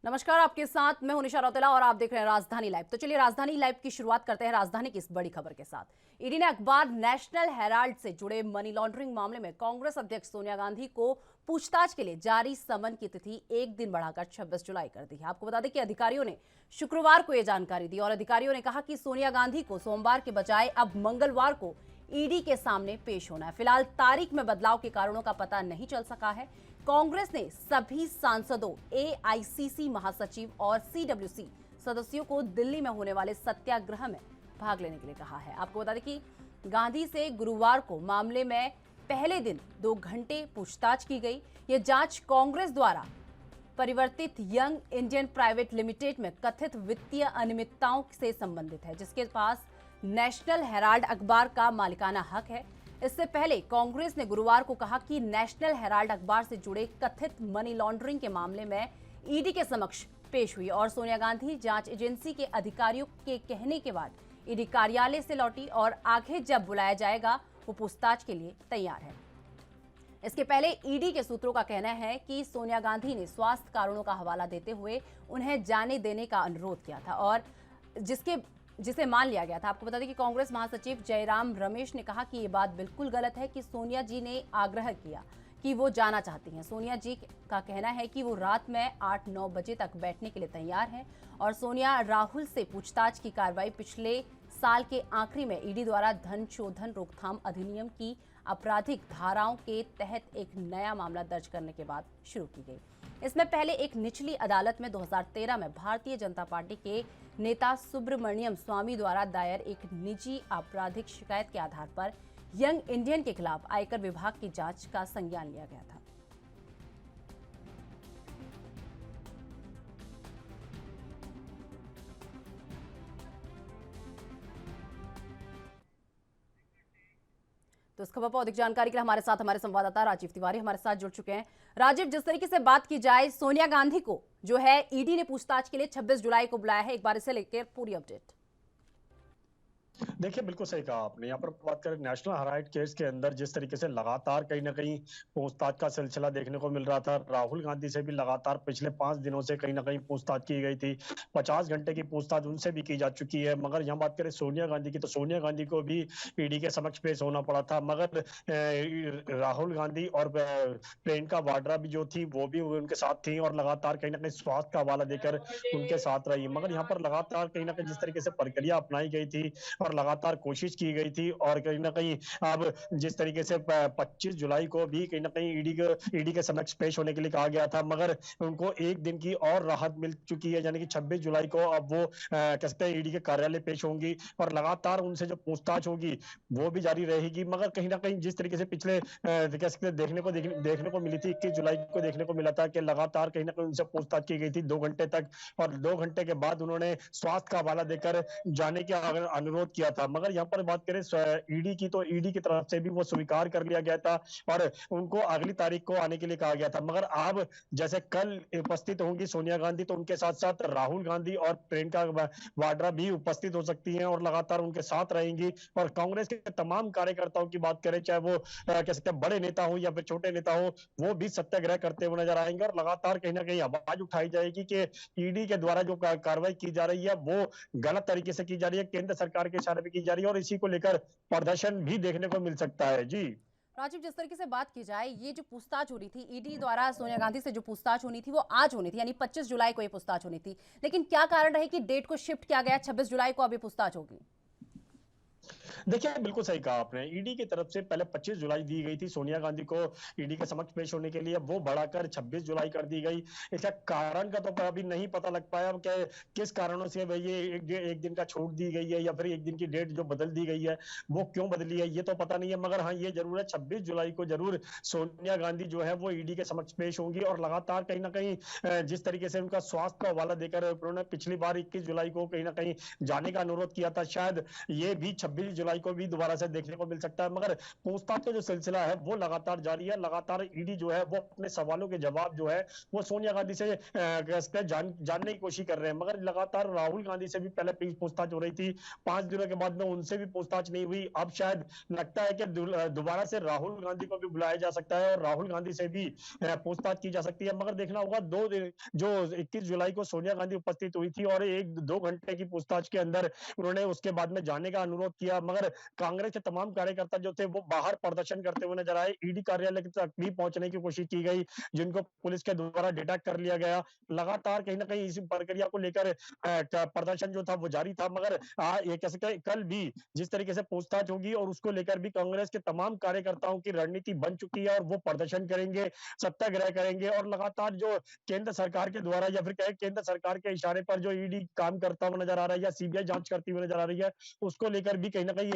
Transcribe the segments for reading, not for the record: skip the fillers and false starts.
नमस्कार, आपके साथ मैं हूं निशा रौतेला और आप देख रहे हैं राजधानी लाइव। तो चलिए राजधानी लाइव की शुरुआत करते हैं राजधानी की इस बड़ी खबर के साथ। ईडी ने अखबार नेशनल हेराल्ड से जुड़े मनी लॉन्ड्रिंग मामले में कांग्रेस अध्यक्ष सोनिया गांधी को पूछताछ के लिए जारी समन की तिथि एक दिन बढ़ाकर 26 जुलाई कर दी है। आपको बता दें कि अधिकारियों ने शुक्रवार को यह जानकारी दी और अधिकारियों ने कहा कि सोनिया गांधी को सोमवार के बजाय अब मंगलवार को ईडी के सामने पेश होना है। फिलहाल तारीख में बदलाव के कारणों का पता नहीं चल सका है। कांग्रेस ने सभी सांसदों, एआईसीसी महासचिव और सीडब्ल्यूसी सदस्यों को दिल्ली में होने वाले सत्याग्रह में भाग लेने के लिए कहा है। आपको बता दें कि गांधी से गुरुवार को मामले में पहले दिन 2 घंटे पूछताछ की गई। यह जांच कांग्रेस द्वारा परिवर्तित यंग इंडियन प्राइवेट लिमिटेड में कथित वित्तीय अनियमितताओं से संबंधित है, जिसके पास नेशनल हेराल्ड अखबार का मालिकाना हक है। इससे पहले कांग्रेस ने गुरुवार को कहा कि नेशनल हेराल्ड अखबार से जुड़े कथित मनी लॉन्ड्रिंग के मामले में ईडी के समक्ष पेश हुई और सोनिया गांधी जांच एजेंसी के अधिकारियों के कहने के बाद ईडी कार्यालय से लौटी और आगे जब बुलाया जाएगा वो पूछताछ के लिए तैयार है। इसके पहले ईडी के सूत्रों का कहना है कि सोनिया गांधी ने स्वास्थ्य कारणों का हवाला देते हुए उन्हें जाने देने का अनुरोध किया था और जिसे मान लिया गया था। आपको बता दें कि कांग्रेस महासचिव जयराम रमेश ने कहा कि ये बात बिल्कुल गलत है कि सोनिया जी ने आग्रह किया कि वो जाना चाहती हैं। सोनिया जी का कहना है कि वो रात में 8-9 बजे तक बैठने के लिए तैयार है और सोनिया राहुल से पूछताछ की कार्रवाई पिछले साल के आखिरी में ईडी द्वारा धन शोधन रोकथाम अधिनियम की आपराधिक धाराओं के तहत एक नया मामला दर्ज करने के बाद शुरू की गई। इसमें पहले एक निचली अदालत में 2013 में भारतीय जनता पार्टी के नेता सुब्रमण्यम स्वामी द्वारा दायर एक निजी आपराधिक शिकायत के आधार पर यंग इंडियन के खिलाफ आयकर विभाग की जांच का संज्ञान लिया गया था। तो इस खबर पर अधिक जानकारी के लिए हमारे संवाददाता राजीव तिवारी हमारे साथ जुड़ चुके हैं। राजीव, जिस तरीके से बात की जाए, सोनिया गांधी को जो है ईडी ने पूछताछ के लिए 26 जुलाई को बुलाया है, एक बार इसे लेकर पूरी अपडेट। देखिए, बिल्कुल सही कहा आपने। यहाँ पर बात करें नेशनल हेराल्ड केस के अंदर जिस तरीके से लगातार कहीं ना कहीं पूछताछ का सिलसिला देखने को मिल रहा था। राहुल गांधी से भी लगातार पिछले 5 दिनों से कहीं ना कहीं पूछताछ की गई थी। 50 घंटे की पूछताछ उनसे भी की जा चुकी है। मगर यहाँ बात करें सोनिया गांधी की, तो सोनिया गांधी को भी ईडी के समक्ष पेश होना पड़ा था। मगर राहुल गांधी और प्रियंका वाड्रा भी जो थी वो भी उनके साथ थी और लगातार कहीं ना कहीं स्वास्थ्य का हवाला देकर उनके साथ रही। मगर यहाँ पर लगातार कहीं ना कहीं जिस तरीके से प्रक्रिया अपनाई गई थी और लगातार कोशिश की गई थी और कहीं ना कहीं अब जिस तरीके से 25 जुलाई को भी कहीं ना कहीं ईडी के समक्ष पेश होने के लिए कहा गया था, मगर उनको एक दिन की और राहत मिल चुकी है। यानी कि 26 जुलाई को अब वो कह सकते हैं ईडी के कार्यालय पेश होंगी और लगातार उनसे जो पूछताछ होगी वो भी जारी रहेगी। मगर कहीं ना कहीं जिस तरीके से पिछले कह सकते हैं देखने को मिली थी, 21 जुलाई को देखने को मिला था कि लगातार कहीं ना कहीं उनसे पूछताछ की गई थी 2 घंटे तक और 2 घंटे के बाद उन्होंने स्वास्थ्य का हवाला देकर जाने का अनुरोध किया था। मगर यहाँ पर बात करें ईडी की, तो ईडी की तरफ से भी वो स्वीकार कर लिया गया था और उनको अगली तारीख को आने के लिए कहा गया था। मगर अब जैसे कल उपस्थित होंगी सोनिया गांधी, तो उनके साथ साथ राहुल गांधी और प्रियंका वाड्रा भी उपस्थित हो सकती हैं और लगातार उनके साथ रहेंगी। और कांग्रेस के तमाम कार्यकर्ताओं की बात करें, चाहे वो कह सकते हैं बड़े नेता हो या फिर छोटे नेता हो, वो भी सत्याग्रह करते हुए नजर आएंगे और लगातार कहीं ना कहीं आवाज उठाई जाएगी कि ईडी के द्वारा जो कार्रवाई की जा रही है वो गलत तरीके से की जा रही है, केंद्र सरकार के इशारे पे की जा रही है और इसी को लेकर प्रदर्शन भी देखने को मिल सकता है। जी राजीव, जिस तरीके से बात की जाए, ये जो पूछताछ हो रही थी ईडी द्वारा सोनिया गांधी से, जो पूछताछ होनी थी वो आज होनी थी, यानी 25 जुलाई को ये पूछताछ होनी थी, लेकिन क्या कारण रहे कि डेट को शिफ्ट किया गया, 26 जुलाई को अभी पूछताछ होगी? देखिए, बिल्कुल सही कहा आपने। ईडी की तरफ से पहले 25 जुलाई दी गई थी सोनिया गांधी को ईडी के समक्ष पेश होने के लिए, वो बढ़ाकर 26 जुलाई कर दी गई। इसका कारण का तो अभी नहीं पता लग पाया कि किस कारणों से ये एक दिन का छूट दी गई है या फिर एक दिन की डेट जो बदल दी गई है वो क्यों बदली है, ये तो पता नहीं है। मगर हाँ, ये जरूर है 26 जुलाई को जरूर सोनिया गांधी जो है वो ईडी के समक्ष पेश होंगी और लगातार कहीं ना कहीं जिस तरीके से उनका स्वास्थ्य का हवाला देकर उन्होंने पिछली बार 21 जुलाई को कहीं ना कहीं जाने का अनुरोध किया था, शायद ये भी 26 जुलाई को भी दोबारा से देखने को मिल सकता है। मगर पूछताछ का जो सिलसिला है वो लगातार जारी है। लगातार ईडी जो है वो अपने सवालों के जवाब जो है वो सोनिया गांधी से जानने की कोशिश कर रहे हैं। मगर लगातार राहुल गांधी से भी पहले पूछताछ हो रही थी, 5 दिनों के बाद में उनसे भी पूछताछ नहीं हुई। अब शायद लगता है कि दोबारा से राहुल गांधी को भी बुलाया जा सकता है और राहुल गांधी से भी पूछताछ की जा सकती है। मगर देखना होगा, जो 21 जुलाई को सोनिया गांधी उपस्थित हुई थी और 1-2 घंटे की पूछताछ के अंदर उन्होंने उसके बाद में जाने का अनुरोध किया। मगर कांग्रेस के तमाम कार्यकर्ता जो थे वो बाहर प्रदर्शन करते हुए नजर आए। ईडी कार्यालय तक भी पहुंचने की कोशिश की गई, जिनको पुलिस के द्वारा डिटेक्ट कर लिया गया। लगातार कहीं ना कहीं इस प्रक्रिया को लेकर प्रदर्शन जो था वो जारी था। मगर ये कह सकते हैं कल भी जिस तरीके से पूछताछ होगी और उसको लेकर भी कांग्रेस के तमाम कार्यकर्ताओं की रणनीति बन चुकी है और वो प्रदर्शन करेंगे, सत्याग्रह करेंगे। और लगातार जो केंद्र सरकार के द्वारा या फिर कहे केंद्र सरकार के इशारे पर जो ईडी काम करता हुआ नजर आ रहा है या सीबीआई जांच करती हुई नजर आ रही है, उसको लेकर भी कहीं ना कहीं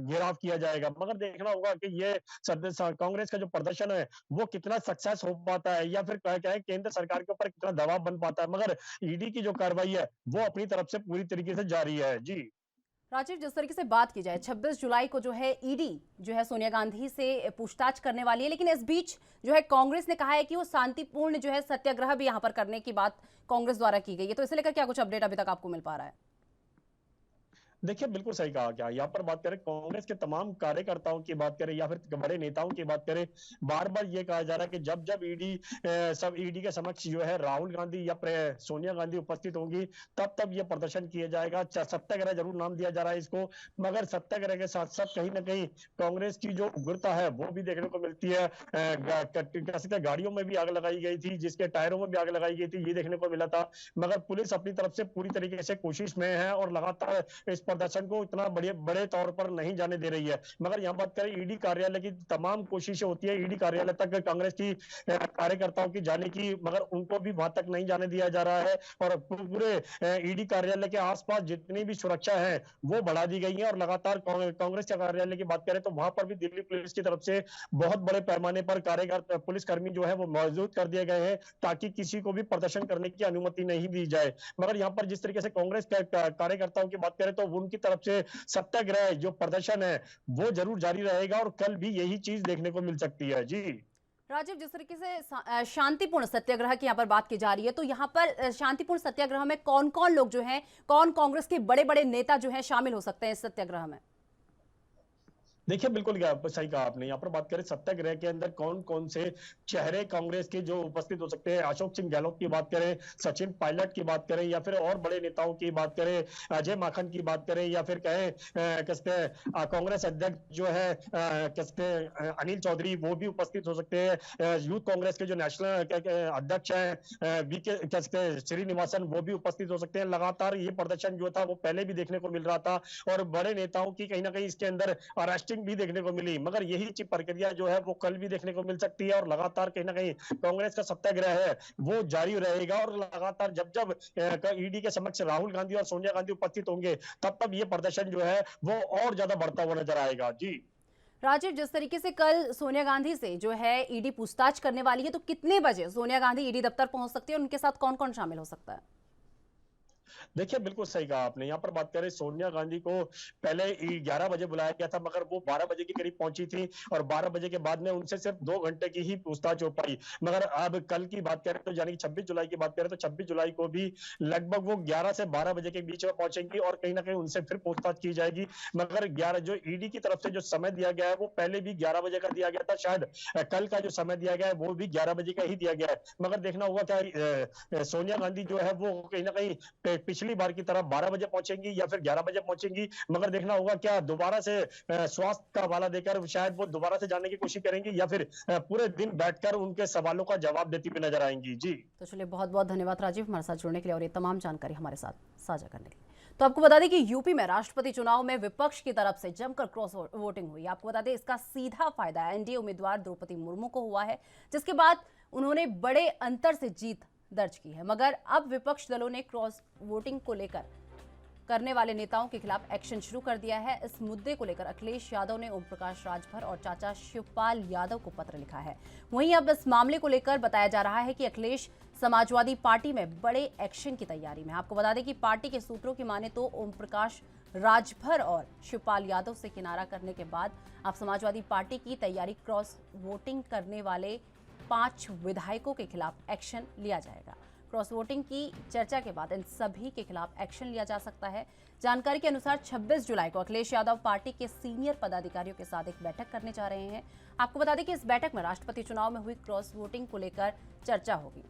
घेराव किया जाएगा। मगर देखना होगा कि ये कांग्रेस का जो प्रदर्शन है वो कितना सक्सेस हो पाता है या फिर क्या है केंद्र सरकार के ऊपर कितना दबाव बन पाता है। मगर ईडी की जो कार्रवाई है वो अपनी तरफ से पूरी तरीके से जारी है। जी राजीव, जिस तरीके से बात की जाए 26 जुलाई को जो है ईडी जो है सोनिया गांधी से पूछताछ करने वाली है, लेकिन इस बीच जो है कांग्रेस ने कहा है कि वो शांतिपूर्ण जो है सत्याग्रह भी यहां पर करने की बात कांग्रेस द्वारा की गई है। तो इसे लेकर क्या कुछ अपडेट अभी तक आपको मिल पा रहा है? देखिए, बिल्कुल सही कहा। क्या यहाँ पर बात करें कांग्रेस के तमाम कार्यकर्ताओं की बात करें या फिर बड़े नेताओं की बात करें, बार बार ये कहा जा रहा है कि जब जब ईडी के समक्ष जो है राहुल गांधी या सोनिया गांधी उपस्थित होंगी तब तब ये प्रदर्शन किया जाएगा। सत्याग्रह जरूर नाम दिया जा रहा है इसको, मगर सत्याग्रह के साथ साथ कहीं ना कहीं कांग्रेस की जो उग्रता है वो भी देखने को मिलती है। कह सकते हैं गाड़ियों में भी आग लगाई गई थी, जिसके टायरों में भी आग लगाई गई थी, ये देखने को मिला था। मगर पुलिस अपनी तरफ से पूरी तरीके से कोशिश में है और लगातार इस प्रदर्शन को इतना बड़े बड़े तौर पर नहीं जाने दे रही है। मगर यहाँ बात करें ईडी कार्यालय की, तमाम कोशिशें होती है ईडी कार्यालय तक कांग्रेस की कार्यकर्ताओं की जाने की, मगर उनको भी वहां तक नहीं जाने दिया जा रहा है। और पूरे ईडी कार्यालय के आसपास जितनी भी सुरक्षा है वो बढ़ा दी गई है। और लगातार कांग्रेस के कार्यालय की बात करें तो वहां पर भी दिल्ली पुलिस की तरफ से बहुत बड़े पैमाने पर कार्यकर्ता पुलिसकर्मी जो है वो मौजूद कर दिए गए हैं ताकि किसी को भी प्रदर्शन करने की अनुमति नहीं दी जाए। मगर यहाँ पर जिस तरीके से कांग्रेस के कार्यकर्ताओं की बात करें तो उनकी तरफ से सत्याग्रह जो प्रदर्शन है वो जरूर जारी रहेगा और कल भी यही चीज देखने को मिल सकती है। जी राजीव, जिस तरीके से शांतिपूर्ण सत्याग्रह की यहाँ पर बात की जा रही है, तो यहाँ पर शांतिपूर्ण सत्याग्रह में कौन कौन लोग जो हैं, कौन कांग्रेस के बड़े बड़े नेता जो हैं शामिल हो सकते हैं इस सत्याग्रह में? देखिए, बिल्कुल सही कहा आपने। यहाँ पर बात करें सत्याग्रह के अंदर कौन कौन से चेहरे कांग्रेस के जो उपस्थित हो सकते हैं, अशोक सिंह गहलोत की बात करें, सचिन पायलट की बात करें या फिर और बड़े नेताओं की बात करें, अजय माकन की बात करें या फिर कहें कांग्रेस अध्यक्ष जो है अनिल चौधरी, वो भी उपस्थित हो सकते हैं। यूथ कांग्रेस के जो नेशनल अध्यक्ष हैं वी के श्रीनिवासन, वो भी उपस्थित हो सकते हैं। लगातार ये प्रदर्शन जो था वो पहले भी देखने को मिल रहा था और बड़े नेताओं की कहीं ना कहीं इसके अंदर अरेस्टिंग भी देखने को मिली। मगर यही प्रक्रिया जो है वो कल भी देखने को मिल सकती है और लगातार कहीं ना कहीं कांग्रेस का सत्याग्रह है वो जारी रहेगा। और लगातार जब जब ईडी के समक्ष राहुल गांधी और सोनिया गांधी उपस्थित होंगे तब तब ये प्रदर्शन जो है वो और ज्यादा बढ़ता हुआ नजर आएगा। जी राजीव, जिस तरीके से कल सोनिया गांधी से जो है ईडी पूछताछ करने वाली है, तो कितने बजे सोनिया गांधी ईडी दफ्तर पहुंच सकती है और उनके साथ कौन कौन शामिल हो सकता है? देखिए, बिल्कुल सही कहा आपने। यहाँ पर बात करें सोनिया गांधी को पहले 11 बजे बुलाया गया था, मगर वो 12 बजे के करीब पहुंची थी और 12 बजे के बाद में उनसे सिर्फ 2 घंटे की ही पूछताछ हो पाई। मगर अब कल की बात करें तो यानी 26 जुलाई की बात करें तो 26 जुलाई को भी लगभग वो 11 से 12 बजे के बीच में पहुंचेंगी और कहीं ना कहीं उनसे फिर पूछताछ की जाएगी। मगर 11 जो ईडी की तरफ से जो समय दिया गया है वो पहले भी 11 बजे का दिया गया था, शायद कल का जो समय दिया गया है वो भी 11 बजे का ही दिया गया है। मगर देखना होगा क्या सोनिया गांधी जो है वो कहीं ना कहीं पिछली बार की तरह 12 बजे पहुंचेंगी या फिर 11 बजे पहुंचेंगी। मगर देखना होगा क्या दोबारा से स्वास्थ्य का हवाला देकर शायद वो दोबारा से जानने की कोशिश करेंगी या फिर पूरे दिन बैठकर उनके सवालों का जवाब देती हुई नजर आएंगी। जी तो चलिए, बहुत बहुत धन्यवाद राजीव हमारे साथ जुड़ने के लिए और ये तमाम जानकारी हमारे साथ साझा करने के लिए। तो आपको बता दें कि यूपी में राष्ट्रपति चुनाव में विपक्ष की तरफ से जमकर क्रॉस वोटिंग हुई। आपको बता दें इसका सीधा फायदा एनडीए उम्मीदवार द्रौपदी मुर्मू को हुआ है, जिसके बाद उन्होंने बड़े अंतर से जीत दर्ज की है। मगर अब विपक्ष दलों ने क्रॉस वोटिंग को लेकर करने वाले नेताओं के खिलाफ एक्शन शुरू कर दिया है। इस मुद्दे को लेकर अखिलेश यादव ने ओम प्रकाश राजभर और चाचा शिवपाल यादव को पत्र लिखा है। वहीं अब इस मामले को लेकर बताया जा रहा है कि अखिलेश समाजवादी पार्टी में बड़े एक्शन की तैयारी में। आपको बता दें कि पार्टी के सूत्रों की माने तो ओम प्रकाश राजभर और शिवपाल यादव से किनारा करने के बाद अब समाजवादी पार्टी की तैयारी क्रॉस वोटिंग करने वाले 5 विधायकों के खिलाफ एक्शन लिया जाएगा। क्रॉस वोटिंग की चर्चा के बाद इन सभी के खिलाफ एक्शन लिया जा सकता है। जानकारी के अनुसार 26 जुलाई को अखिलेश यादव पार्टी के सीनियर पदाधिकारियों के साथ एक बैठक करने जा रहे हैं। आपको बता दें कि इस बैठक में राष्ट्रपति चुनाव में हुई क्रॉस वोटिंग को लेकर चर्चा होगी,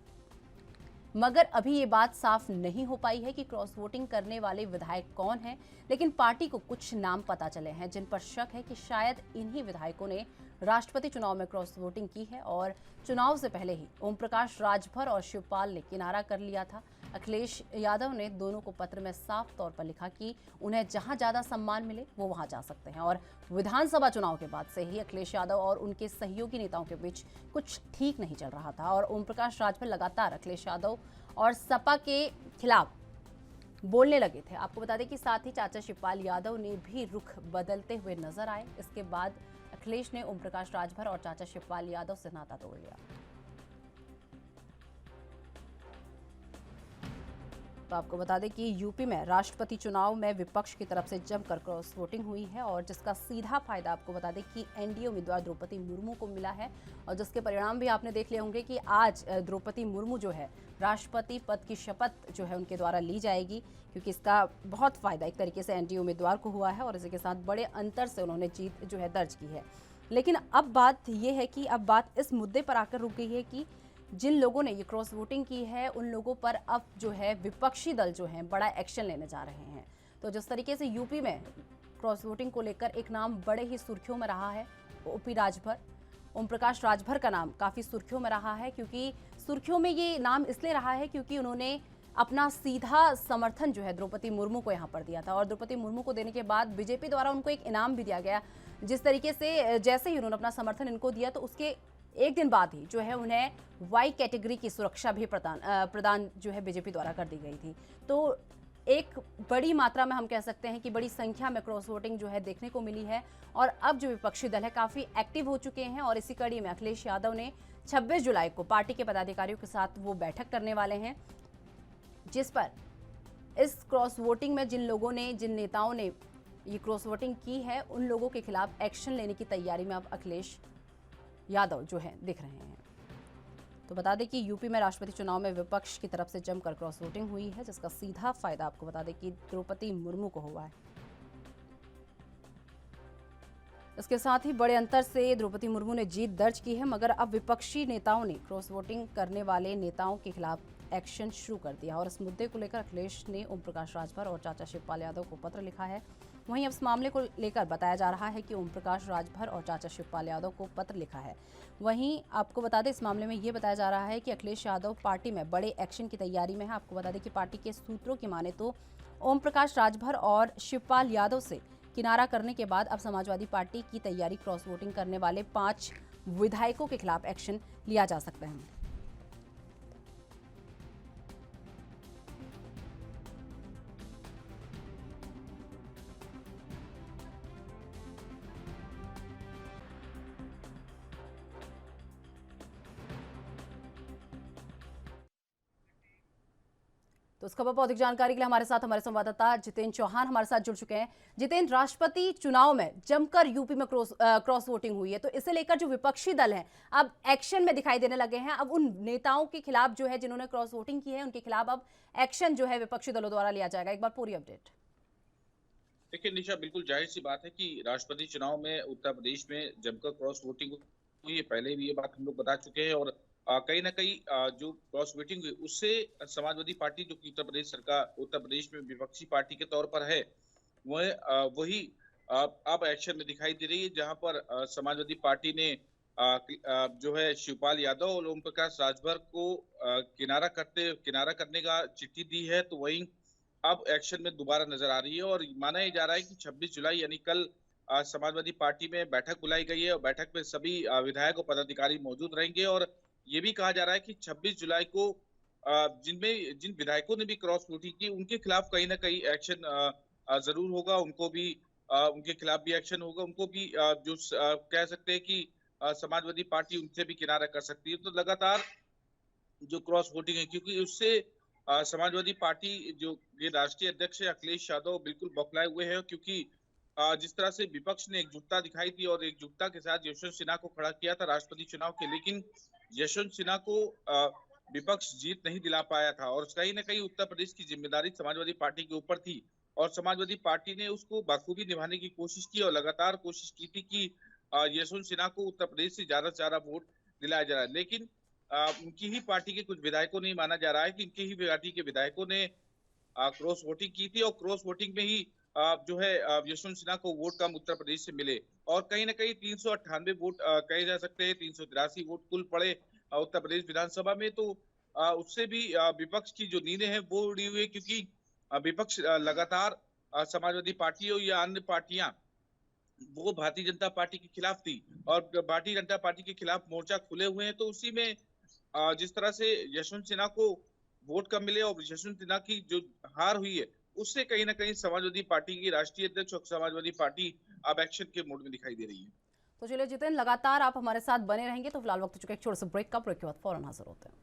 मगर अभी ये बात साफ नहीं हो पाई है कि क्रॉस वोटिंग करने वाले विधायक कौन हैं। लेकिन पार्टी को कुछ नाम पता चले हैं जिन पर शक है कि शायद इन्हीं विधायकों ने राष्ट्रपति चुनाव में क्रॉस वोटिंग की है और चुनाव से पहले ही ओम प्रकाश राजभर और शिवपाल ने किनारा कर लिया था। अखिलेश यादव ने दोनों को पत्र में साफ तौर पर लिखा कि उन्हें जहां ज्यादा सम्मान मिले वो वहां जा सकते हैं और विधानसभा चुनाव के बाद से ही अखिलेश यादव और उनके सहयोगी नेताओं के बीच कुछ ठीक नहीं चल रहा था और ओम प्रकाश राजभर लगातार अखिलेश यादव और सपा के खिलाफ बोलने लगे थे। आपको बता दें कि साथ ही चाचा शिवपाल यादव ने भी रुख बदलते हुए नजर आए। इसके बाद अखिलेश ने ओम प्रकाश राजभर और चाचा शिवपाल यादव से नाता तोड़ लिया। तो आपको बता दें कि यूपी में राष्ट्रपति चुनाव में विपक्ष की तरफ से जमकर क्रॉस वोटिंग हुई है और जिसका सीधा फायदा आपको बता दें कि एनडीए उम्मीदवार द्रौपदी मुर्मू को मिला है और जिसके परिणाम भी आपने देख लिए होंगे कि आज द्रौपदी मुर्मू जो है राष्ट्रपति पद की शपथ जो है उनके द्वारा ली जाएगी, क्योंकि इसका बहुत फायदा एक तरीके से एनडीए उम्मीदवार को हुआ है और इसी के साथ बड़े अंतर से उन्होंने जीत जो है दर्ज की है। लेकिन अब बात यह है कि अब बात इस मुद्दे पर आकर रुक गई है कि जिन लोगों ने ये क्रॉस वोटिंग की है उन लोगों पर अब जो है विपक्षी दल जो है बड़ा एक्शन लेने जा रहे हैं। तो जिस तरीके से यूपी में क्रॉस वोटिंग को लेकर एक नाम बड़े ही सुर्खियों में रहा है, ओपी राजभर, ओम प्रकाश राजभर का नाम काफ़ी सुर्खियों में रहा है, क्योंकि सुर्खियों में ये नाम इसलिए रहा है क्योंकि उन्होंने अपना सीधा समर्थन जो है द्रौपदी मुर्मू को यहाँ पर दिया था और द्रौपदी मुर्मू को देने के बाद बीजेपी द्वारा उनको एक इनाम भी दिया गया। जिस तरीके से जैसे ही उन्होंने अपना समर्थन इनको दिया तो उसके एक दिन बाद ही जो है उन्हें वाई कैटेगरी की सुरक्षा भी प्रदान जो है बीजेपी द्वारा कर दी गई थी। तो एक बड़ी मात्रा में हम कह सकते हैं कि बड़ी संख्या में क्रॉस वोटिंग जो है देखने को मिली है और अब जो विपक्षी दल है काफ़ी एक्टिव हो चुके हैं और इसी कड़ी में अखिलेश यादव ने 26 जुलाई को पार्टी के पदाधिकारियों के साथ वो बैठक करने वाले हैं, जिस पर इस क्रॉस वोटिंग में जिन लोगों ने जिन नेताओं ने ये क्रॉस वोटिंग की है उन लोगों के खिलाफ एक्शन लेने की तैयारी में अब अखिलेश यादव जो है दिख रहे हैं। तो बता दें कि यूपी में राष्ट्रपति चुनाव में विपक्ष की तरफ से जमकर क्रॉस वोटिंग हुई है, जिसका सीधा फायदा आपको बता दें कि द्रौपदी मुर्मू को हुआ है। इसके साथ ही बड़े अंतर से द्रौपदी मुर्मू ने जीत दर्ज की है, मगर अब विपक्षी नेताओं ने क्रॉस वोटिंग करने वाले नेताओं के खिलाफ एक्शन शुरू कर दिया और इस मुद्दे को लेकर अखिलेश ने ओम प्रकाश राजभर और चाचा शिवपाल यादव को पत्र लिखा है। वहीं अब इस मामले को लेकर बताया जा रहा है कि ओम प्रकाश राजभर और चाचा शिवपाल यादव को पत्र लिखा है। वहीं आपको बता दें इस मामले में ये बताया जा रहा है कि अखिलेश यादव पार्टी में बड़े एक्शन की तैयारी में है। आपको बता दें कि पार्टी के सूत्रों की माने तो ओम प्रकाश राजभर और शिवपाल यादव से किनारा करने के बाद अब समाजवादी पार्टी की तैयारी क्रॉस वोटिंग करने वाले 5 विधायकों के खिलाफ एक्शन लिया जा सकता है। तो इस खबर पर अधिक जानकारी के लिए हमारे साथ हमारे संवाददाता जितेंद्र चौहान हमारे साथ जुड़ चुके हैं। जितेंद्र, राष्ट्रपति चुनाव में जमकर यूपी में क्रॉस वोटिंग हुई है, तो इसे लेकर जो विपक्षी दल हैं अब एक्शन में दिखाई देने लगे हैं। अब उन नेताओं के खिलाफ जो है जिन्होंने क्रॉस वोटिंग की है उनके खिलाफ अब एक्शन जो है विपक्षी दलों द्वारा लिया जाएगा। एक बार पूरी अपडेट। देखिए निशा, बिल्कुल जाहिर सी बात है कि राष्ट्रपति चुनाव में उत्तर प्रदेश में जमकर क्रॉस वोटिंग हुई है। पहले भी ये बात हम लोग बता चुके हैं और कहीं ना कहीं जो क्रॉस वोटिंग हुई उससे समाजवादी पार्टी जो कि उत्तर प्रदेश में विपक्षी पार्टी के तौर पर है वही अब एक्शन में दिखाई दे रही है, जहां पर समाजवादी पार्टी ने जो है शिवपाल यादव और ओम प्रकाश राजभर को किनारा करने का चिट्ठी दी है। तो वहीं अब एक्शन में दोबारा नजर आ रही है और माना ही जा रहा है कि 26 जुलाई यानी कल समाजवादी पार्टी में बैठक बुलाई गई है और बैठक में सभी विधायक और पदाधिकारी मौजूद रहेंगे और ये भी कहा जा रहा है कि 26 जुलाई को जिन विधायकों ने भी क्रॉस वोटिंग की उनके खिलाफ कहीं ना कहीं एक्शन जरूर होगा, उनके खिलाफ भी एक्शन होगा, उनको भी कह सकते हैं कि समाजवादी पार्टी उनसे भी किनारा कर सकती है। तो लगातार जो क्रॉस वोटिंग है, क्योंकि उससे समाजवादी पार्टी जो ये राष्ट्रीय अध्यक्ष है अखिलेश यादव बिल्कुल बौखलाए हुए हैं, क्योंकि जिस तरह से विपक्ष ने एकजुटता दिखाई थी और एकजुटता के साथ यशवंत सिन्हा को खड़ा किया था राष्ट्रपति चुनाव के, लेकिन यशवंत सिन्हा को विपक्ष जीत नहीं दिला पाया था और कहीं ना कहीं उत्तर प्रदेश की जिम्मेदारी समाजवादी पार्टी के ऊपर थी और समाजवादी पार्टी ने उसको बखूबी निभाने की कोशिश की और लगातार कोशिश की थी कि यशवंत सिन्हा को उत्तर प्रदेश से ज्यादा से ज्यादा वोट दिलाया जा रहा है। लेकिन उनकी ही पार्टी के कुछ विधायकों ने माना जा रहा है कि इनकी ही पार्टी के विधायकों ने क्रॉस वोटिंग की थी और क्रॉस वोटिंग में ही जो है यशवंत सिन्हा को वोट कम उत्तर प्रदेश से मिले और कहीं ना कहीं 398 वोट कहे जा सकते हैं, 383 वोट कुल पड़े उत्तर प्रदेश विधानसभा में। तो उससे भी विपक्ष की जो नींदें हैं वो उड़ी हुई है, क्योंकि विपक्ष लगातार समाजवादी पार्टी हो या अन्य पार्टियां वो भारतीय जनता पार्टी के खिलाफ थी और भारतीय जनता पार्टी के खिलाफ मोर्चा खुले हुए हैं। तो उसी में जिस तरह से यशवंत सिन्हा को वोट कम मिले और यशवंत सिन्हा की जो हार हुई है उससे कहीं ना कहीं समाजवादी पार्टी की राष्ट्रीय अध्यक्ष और समाजवादी पार्टी अब एक्शन के मोड में दिखाई दे रही है। तो चलिए जितेंद्र, लगातार आप हमारे साथ बने रहेंगे। तो फिलहाल वक्त चुका एक छोटे से ब्रेक का, ब्रेक के बाद फौरन हाजिर होते हैं।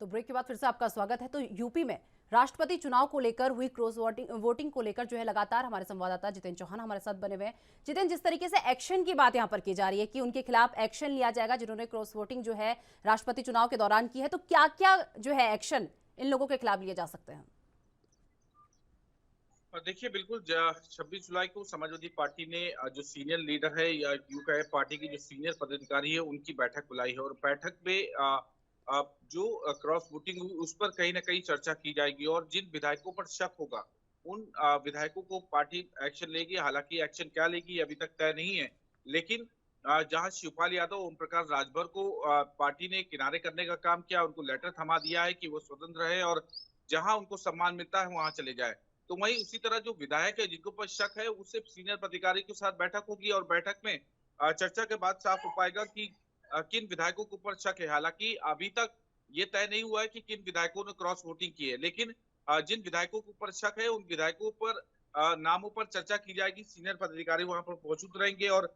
तो ब्रेक के बाद फिर से आपका स्वागत है। तो यूपी में राष्ट्रपति चुनाव को लेकर हुई क्रॉस वोटिंग को लेकर जो है लगातार हमारे संवाददाता जितेंद्र चौहान हमारे साथ बने हुए हैं। जितेंद्र, जिस तरीके से एक्शन की बात यहां पर की जा रही है कि उनके खिलाफ एक्शन लिया जाएगा जिन्होंने क्रॉस वोटिंग जो है राष्ट्रपति चुनाव के दौरान की है, तो क्या क्या जो है एक्शन इन लोगों के खिलाफ लिए जा सकते हैं? देखिए, बिल्कुल 26 जुलाई को समाजवादी पार्टी ने जो सीनियर लीडर है या यूं कहे पार्टी की जो सीनियर पदाधिकारी है उनकी बैठक बुलाई है और बैठक में जो क्रॉस वोटिंग हुई उस पर कहीं ना कहीं चर्चा की जाएगी और जिन विधायकों पर शक होगा उन विधायकों को पार्टी एक्शन लेगी। हालांकि एक्शन क्या लेगी अभी तक तय नहीं है, लेकिन जहां शिवपाल यादव ओम प्रकाश राजभर को पार्टी ने किनारे करने का काम किया, उनको लेटर थमा दिया है कि वो स्वतंत्र है और जहां उनको सम्मान मिलता है वहां चले जाए। तो वहीं उसी तरह जो विधायक है जिनको पर शक है उससे सीनियर पदाधिकारी के साथ बैठक होगी और बैठक में चर्चा के बाद साफ हो पाएगा कि किन विधायकों के ऊपर शक है। हालांकि अभी तक ये तय नहीं हुआ है कि किन विधायकों ने क्रॉस वोटिंग की है, लेकिन जिन विधायकों के ऊपर शक है उन विधायकों पर नामों पर चर्चा की जाएगी। सीनियर पदाधिकारी वहां पर मौजूद रहेंगे और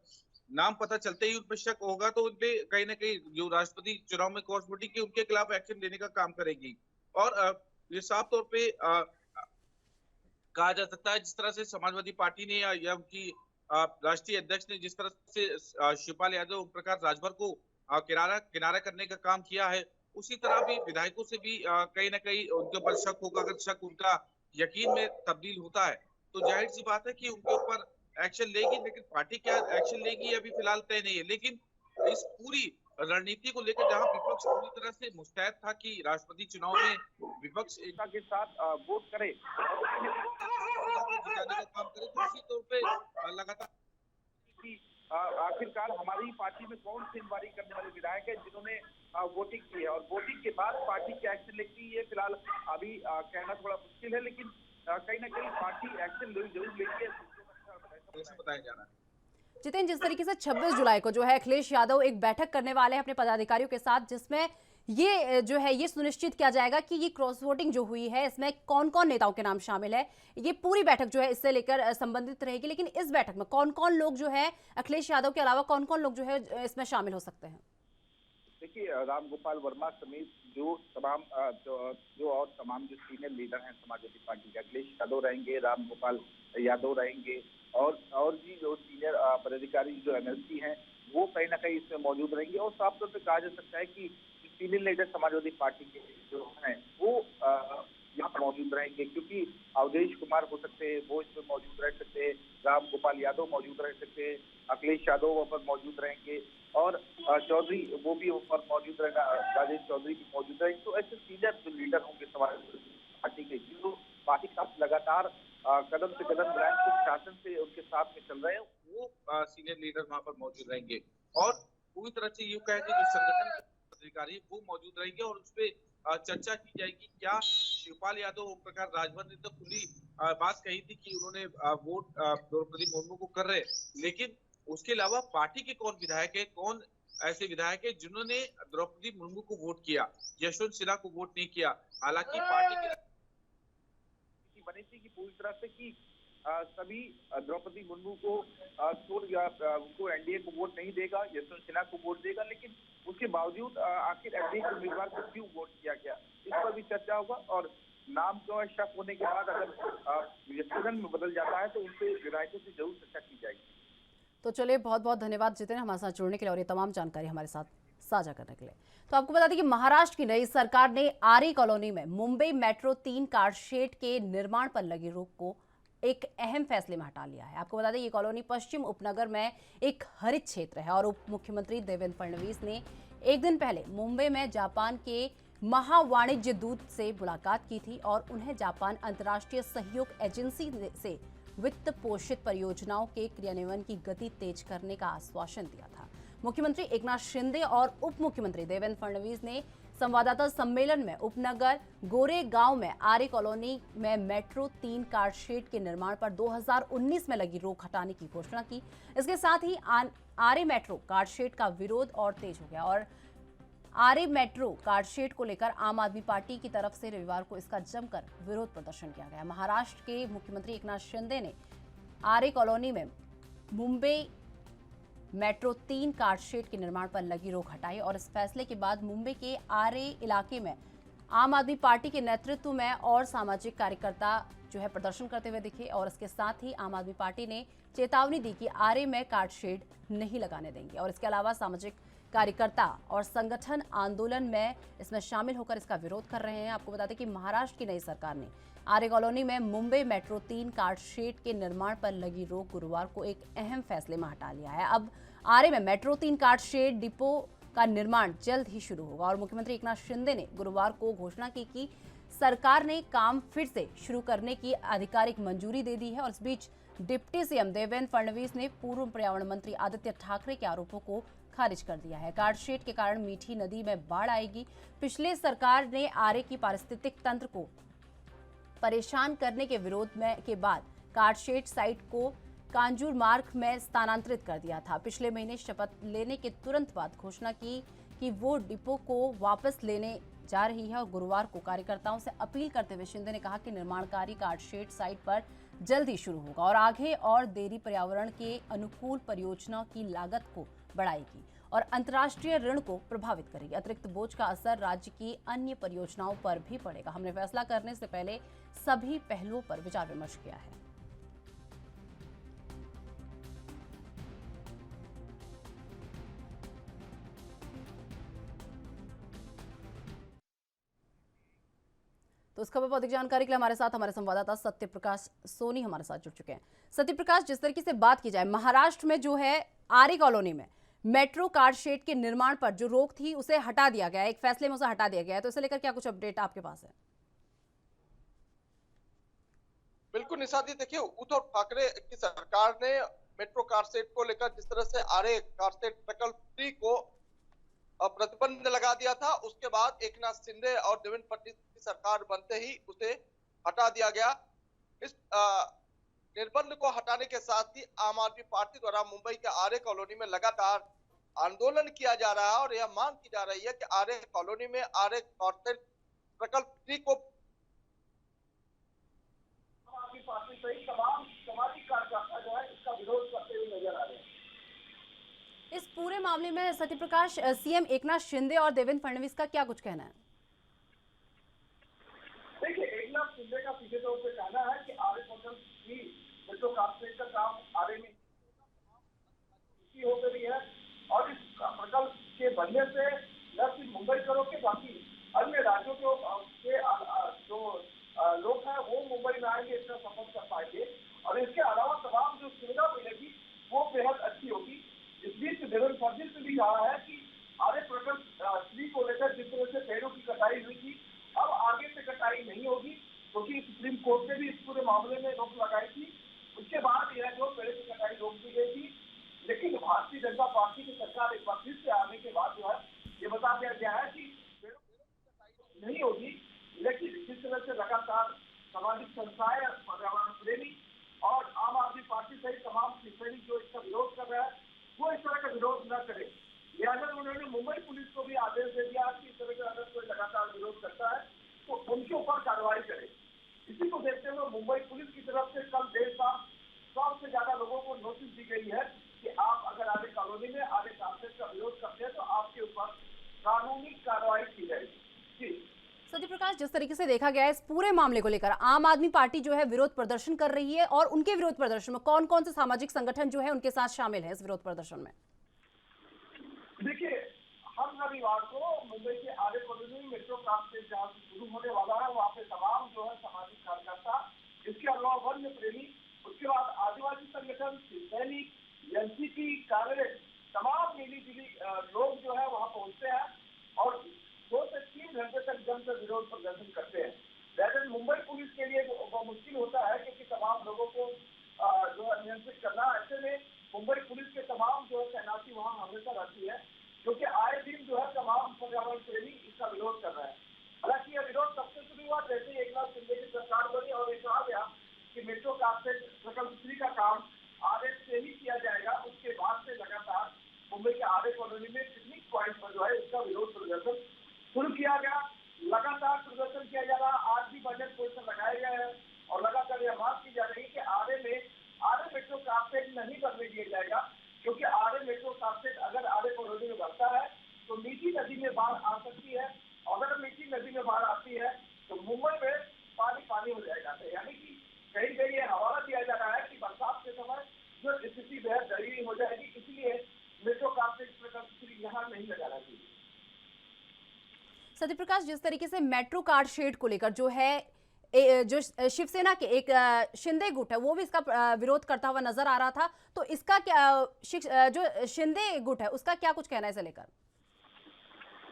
नाम पता चलते ही उन पर शक होगा तो उनपे कहीं ना कहीं जो राष्ट्रपति चुनाव में क्रॉस वोटिंग की उनके खिलाफ एक्शन लेने का काम करेगी। और ये साफ तौर पे कहा जा सकता है जिस तरह से समाजवादी पार्टी ने या उनकी राष्ट्रीय अध्यक्ष ने जिस तरह से शिवपाल यादव, ओम प्रकाश राजभर को किनारा किनारा करने का काम किया है, उसी तरह भी विधायकों से भी कहीं ना कहीं उनके ऊपर शक होगा। अगर शक उनका यकीन में तब्दील होता है तो जाहिर सी बात है कि उनके ऊपर एक्शन लेगी, लेकिन पार्टी क्या एक्शन लेगी अभी फिलहाल तय नहीं है। लेकिन इस पूरी रणनीति को लेकर जहां विपक्ष पूरी तरह से मुस्तैद था कि राष्ट्रपति चुनाव में विपक्ष एकता के साथ वोट करे और जिताने का काम करे, तो उसी तौर पे लगातार कि आखिरकार हमारी पार्टी में कौन सी इंक्वायरी करने वाले विधायक है जिन्होंने वोटिंग की है, और वोटिंग के बाद पार्टी क्या एक्शन लेती है फिलहाल अभी कहना थोड़ा मुश्किल है। लेकिन कहीं ना कहीं पार्टी एक्शन जरूर लेगी ऐसा बताया जा रहा है। जितेंद्र, जिस तरीके से 26 जुलाई को जो है अखिलेश यादव एक बैठक करने वाले हैं अपने पदाधिकारियों के साथ, जिसमें ये जो है ये सुनिश्चित किया जाएगा कि ये क्रॉस वोटिंग जो हुई है इसमें कौन कौन नेताओं के नाम शामिल है, ये पूरी बैठक जो है इससे लेकर संबंधित रहेगी। लेकिन इस बैठक में कौन कौन लोग जो है अखिलेश यादव के अलावा कौन कौन लोग जो है इसमें शामिल हो सकते हैं? देखिए, रामगोपाल वर्मा समेत जो तमाम जो और तमाम जो सीनियर लीडर हैं समाजवादी पार्टी के, अखिलेश यादव रहेंगे, रामगोपाल यादव रहेंगे, और भी जो सीनियर पदाधिकारी जो एमएलसी हैं वो कहीं ना कहीं इसमें मौजूद रहेंगे। और साफ तौर पर कहा जा सकता है कि सीनियर लीडर समाजवादी पार्टी के जो हैं वो यहाँ पर मौजूद रहेंगे, क्योंकि अवधेश कुमार हो सकते हैं, वो इसमें मौजूद रह सकते हैं, रामगोपाल यादव मौजूद रह सकते हैं, अखिलेश यादव वहाँ पर मौजूद रहेंगे, और चौधरी वो भी वहाँ पर मौजूद रहेगा, राजेश चौधरी भी मौजूद रहेंगे। तो ऐसे सीनियर जो लीडर होंगे समाजवादी पार्टी के, जो पार्टी के साथ लगातार कदम से कदम मिलाए, कुछ शासन से उनके साथ में चल रहे हैं, वो सीनियर लीडर वहाँ पर मौजूद रहेंगे। और पूरी तरह से यूँ कहें कि जो संगठन अधिकारी वो मौजूद रहेंगे, और उस पर चर्चा की जाएगी। क्या शिवपाल यादव, ओम प्रकाश राजभर ने तो खुली बात कही थी कि उन्होंने वोट द्रौपदी मुर्मू को कर रहे, लेकिन उसके अलावा पार्टी के कौन विधायक है, कौन ऐसे विधायक है जिन्होंने द्रौपदी मुर्मू को वोट किया, यशवंत सिन्हा को वोट नहीं किया। हालांकि पार्टी की बनी थी कि पूरी तरह से कि सभी द्रौपदी मुर्मू को छोड़ या उनको एनडीए को वोट नहीं देगा, यशवंत सिन्हा को वोट देगा, लेकिन उसके बावजूद आखिर एनडीए के उम्मीदवार को क्यों वोट किया गया, इस पर भी चर्चा होगा। और नाम जो है शक होने के बाद अगर यशवंत में बदल जाता है तो उनसे विधायकों से जरूर चर्चा की जाएगी। तो चलिए, बहुत बहुत धन्यवाद जितेंद्र हमारे साथ जुड़ने के लिए और ये तमाम जानकारी हमारे साथ साझा करने के लिए। तो आपको बता दें कि महाराष्ट्र की नई सरकार ने आरे कॉलोनी में मुंबई मेट्रो 3 कारशेड के निर्माण पर लगी रोक को एक अहम फैसले में हटा लिया है। आपको बता दें ये कॉलोनी पश्चिम उपनगर में एक हरित क्षेत्र है और उप मुख्यमंत्री देवेंद्र फडणवीस ने एक दिन पहले मुंबई में जापान के महावाणिज्य दूत से मुलाकात की थी और उन्हें जापान अंतर्राष्ट्रीय सहयोग एजेंसी से वित्त पोषित परियोजनाओं के क्रियान्वयन की गति तेज करने का आश्वासन दिया था। मुख्यमंत्री एकनाथ शिंदे और उप मुख्यमंत्री देवेंद्र फडणवीस ने संवाददाता सम्मेलन में उपनगर गोरेगांव में आरे कॉलोनी में मेट्रो 3 कारशेड के निर्माण पर 2019 में लगी रोक हटाने की घोषणा की। इसके साथ ही आरे मेट्रो कारशेड का विरोध और तेज हो गया और आरे मेट्रो कारशेड को लेकर आम आदमी पार्टी की तरफ से रविवार को इसका जमकर विरोध प्रदर्शन किया गया। महाराष्ट्र के मुख्यमंत्री एकनाथ शिंदे ने आरे कॉलोनी में मुंबई मेट्रो 3 कारशेड के निर्माण पर लगी रोक हटाई और इस फैसले के बाद मुंबई के आरे इलाके में आम आदमी पार्टी के नेतृत्व में और सामाजिक कार्यकर्ता जो है प्रदर्शन करते हुए दिखे और इसके साथ ही आम आदमी पार्टी ने चेतावनी दी कि आरे में कारशेड नहीं लगाने देंगे और इसके अलावा सामाजिक कार्यकर्ता और संगठन आंदोलन में इसमें शामिल होकर इसका विरोध कर रहे हैं। आपको बता दें कि महाराष्ट्र की नई सरकार ने आरे कॉलोनी में मुंबई मेट्रो 3 कारशेड के निर्माण पर लगी रोक गुरुवार को एक अहम फैसले में हटा लिया है। अब आरे में मेट्रो 3 कारशेड डिपो का निर्माण जल्द ही शुरू होगा और मुख्यमंत्री एकनाथ शिंदे ने गुरुवार को घोषणा की कि सरकार ने काम फिर से शुरू करने की आधिकारिक मंजूरी दे दी है। और इस बीच डिप्टी सीएम देवेंद्र फडणवीस ने पूर्व पर्यावरण मंत्री आदित्य ठाकरे के आरोपों को खारिज कर दिया है। कारशेड के कारण मीठी नदी में बाढ़ आएगी। पिछले सरकार ने आरे की पारिस्थितिक तंत्र को परेशान करने के विरोध में के बाद कारशेड साइट को कांजूर मार्ग में स्थानांतरित कर दिया था। पिछले महीने शपथ लेने के तुरंत बाद घोषणा की कि वो डिपो को वापस लेने जा रही है और गुरुवार को कार्यकर्ताओं से अपील करते हुए शिंदे ने कहा कि निर्माण कार्य कारशेड साइट पर जल्द ही शुरू होगा और आगे और देरी पर्यावरण के अनुकूल परियोजनाओं की लागत को बढ़ाएगी और अंतर्राष्ट्रीय ऋण को प्रभावित करेगी। अतिरिक्त बोझ का असर राज्य की अन्य परियोजनाओं पर भी पड़ेगा। हमने फैसला करने से पहले सभी पहलुओं पर विचार विमर्श किया है। तो उस खबर पर अधिक जानकारी के लिए हमारे साथ हमारे संवाददाता सत्य प्रकाश सोनी हमारे साथ जुड़ चुके हैं। सत्य प्रकाश, जिस तरीके से बात की जाए, महाराष्ट्र में जो है आर्य कॉलोनी में मेट्रो कार शेड के निर्माण पर जो रोक थी उसे हटा दिया गया है, एक फैसले में उसे हटा दिया गया है, तो इसे लेकर क्या कुछ अपडेट आपके पास है? बिल्कुल निशादी, देखिए उद्धव ठाकरे की सरकार ने मेट्रो कार सेट को लेकर जिस तरह से आर्य कार सेट प्रकल्प 3 को प्रतिबंध लगा दिया था, उसके बाद एकनाथ शिंदे और देवेंद्र फडणवीस की सरकार बनते ही उसे हटा दिया गया। इस निर्बंध को हटाने के साथ ही आम आदमी पार्टी द्वारा मुंबई के आर्य कॉलोनी में लगातार आंदोलन किया जा रहा है और यह मांग की जा रही है कि आर्य कॉलोनी में आर्य कार सेट प्रकल्प 3 को पार्टी सहित तमाम सामाजिक कार्यकर्ता जो है इसका विरोध करते हुए नजर आ रहे हैं। इस पूरे मामले में सत्य प्रकाश, सीएम एकनाथ शिंदे और देवेंद्र फडणवीस का क्या कुछ कहना है? देखिए, एकनाथ शिंदे का सीधे तौर पे कहना है कि आर्य प्रकल्प 3 मेट्रो कार सेट का काम आर्य में हो गई है और इस प्रकल्प के बनने से न सिर्फ मुंबई करो के बाकी अन्य राज्यों के जो लोग हैं वो मुंबई में आएंगे, इसका सफर कर पाएंगे और इसके अलावा तमाम जो सुविधा मिलेगी वो बेहद अच्छी होगी। इस बीच देवेंद्र फडणवीस ने भी कहा है कि आर्य प्रकल्प 3 को लेकर जिस तरह से पेड़ों की कटाई हुई थी, अब आगे से कटाई नहीं होगी, क्योंकि सुप्रीम कोर्ट ने भी इस पूरे मामले में रोक लगाई थी। उसके बाद यह जो पेड़ों की कटाई रोक दी गई थी, लेकिन भारतीय जनता पार्टी की सरकार एक बार फिर से आने के बाद जो है ये बता दिया गया है कि पेड़ों की कटाई नहीं होगी। लेकिन जिस तरह से लगातार सामाजिक संस्थाएं, पर्यावरण प्रेमी और आम आदमी पार्टी सहित तमाम सैनिक जो इसका विरोध कर रहा है, वो इस तरह का विरोध न करे। लिहाजा उन्होंने मुंबई पुलिस को भी आदेश दे दिया कि इस तरह का अगर कोई लगातार विरोध करता है तो उनके ऊपर कार्रवाई करे। इसी को देखते हुए मुंबई पुलिस की तरफ से कल देर शाम 100 से ज्यादा लोगों को नोटिस दी गई है कि आप अगर आर्य कॉलोनी में आर्य कार सेट का विरोध करते हैं तो आपके ऊपर कानूनी कार्रवाई की जाएगी। जी सत्य प्रकाश, जिस तरीके से देखा गया है इस पूरे मामले को लेकर आम आदमी पार्टी जो है विरोध प्रदर्शन कर रही है, और उनके विरोध प्रदर्शन में कौन कौन से सामाजिक संगठन जो है उनके साथ शामिल है इस विरोध प्रदर्शन में? देखिए, हर रविवार को मुंबई के आर्य कॉलोनी में मेट्रो कार सेट जहाँ से शुरू होने वाला है, वहाँ पे तमाम जो है सामाजिक कार्यकर्ता, इसके अलावा वन्य प्रेमी, उसके बाद आदिवासी संगठन, सैनिक, एनसीपी, कांग्रेस, तमाम मिली जुली लोग जो है वहाँ पहुँचते हैं और 2 से 3 घंटे तक जमकर विरोध प्रदर्शन करते हैं। लेकिन मुंबई पुलिस के लिए वो मुश्किल होता है क्योंकि तमाम लोगों को जो है नियंत्रित करना। ऐसे में मुंबई पुलिस के तमाम जो है तैनाती वहाँ हमेशा रहती है, क्योंकि आए दिन जो है तमाम पर्यावरण प्रेमी इसका विरोध कर रहे हैं। हालांकि यह विरोध तब से शुरू हुआ जैसे ही एकनाथ शिंदे की सरकार बनी और ये कहा गया कि मेट्रो कार सेट प्रकल्प 3 का काम आर्य से ही किया जाएगा। उसके बाद से लगातार मुंबई के आर्य कॉलोनी में पिकनिक पॉइंट पर जो है इसका विरोध प्रदर्शन शुरू किया गया। लगातार प्रदर्शन किया जा रहा। आज भी बजट पोस्टर लगाए गए हैं और लगातार यह बात की जा रही है कि आर्य मेट्रो कार सेट नहीं बनने दिया जाएगा, क्योंकि आर्य मेट्रो कार सेट अगर आर्य कॉलोनी में बनता है तो मीठी नदी में बाढ़ आ सकती है। अगर मीठी नदी में बाढ़ आती है तो मुंबई में पानी पानी हो जाएगा। यानी कि कहीं कहीं ये हवाला दिया जा रहा है कि बरसात के समय जो स्थिति बेहद दयनीय हो जाएगी, इसलिए मेट्रो कार सेट प्रकल्प यहाँ नहीं लगाना चाहिए। सत्य प्रकाश, जिस तरीके से मेट्रो कार शेड को लेकर जो है जो शिवसेना के एक शिंदे गुट है वो भी इसका विरोध करता हुआ नजर आ रहा था, तो इसका क्या जो शिंदे गुट है उसका क्या कुछ कहना है इसे लेकर?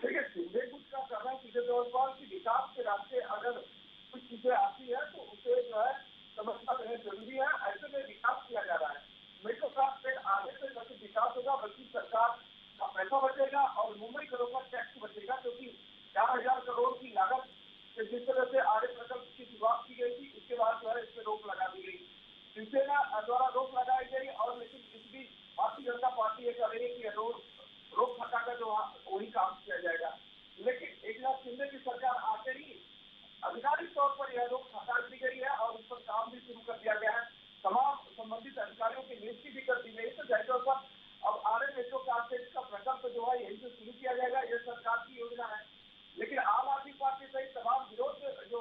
देखिए, शिंदे गुट का कहना है सीधे तौर पर कि विकास के रास्ते अगर कुछ चीजें आती है तो उसे जो है समझना जरूरी है। ऐसे में विकास किया जा रहा है। मेट्रो कार सेट आगे से न सिर्फ विकास होगा बल्कि सरकार का पैसा बचेगा और मुंबई करोड़ का टैक्स बचेगा, क्योंकि 4000 करोड़ की लागत से जिस तरह से आर्य प्रकल्प की शुरुआत की गई थी, उसके बाद जो है इस पर रोक लगा दी गई। शिवसेना द्वारा रोक लगाई गई और लेकिन इस बीच भारतीय जनता पार्टी ये कह रही है कि रोक हटाकर जो वही काम किया जाएगा। लेकिन एकनाथ शिंदे की सरकार आते ही आधिकारिक तौर पर यह रोक हटा दी गई है और उस पर काम भी शुरू कर दिया गया है। तमाम संबंधित अधिकारियों की नियुक्ति भी कर दी गई। तो जाहिर तौर पर अब आर्य मेट्रो कार सेट का प्रकल्प जो है यही से शुरू किया जाएगा। यह सरकार की योजना है। लेकिन आम आदमी पार्टी सहित तमाम विरोध जो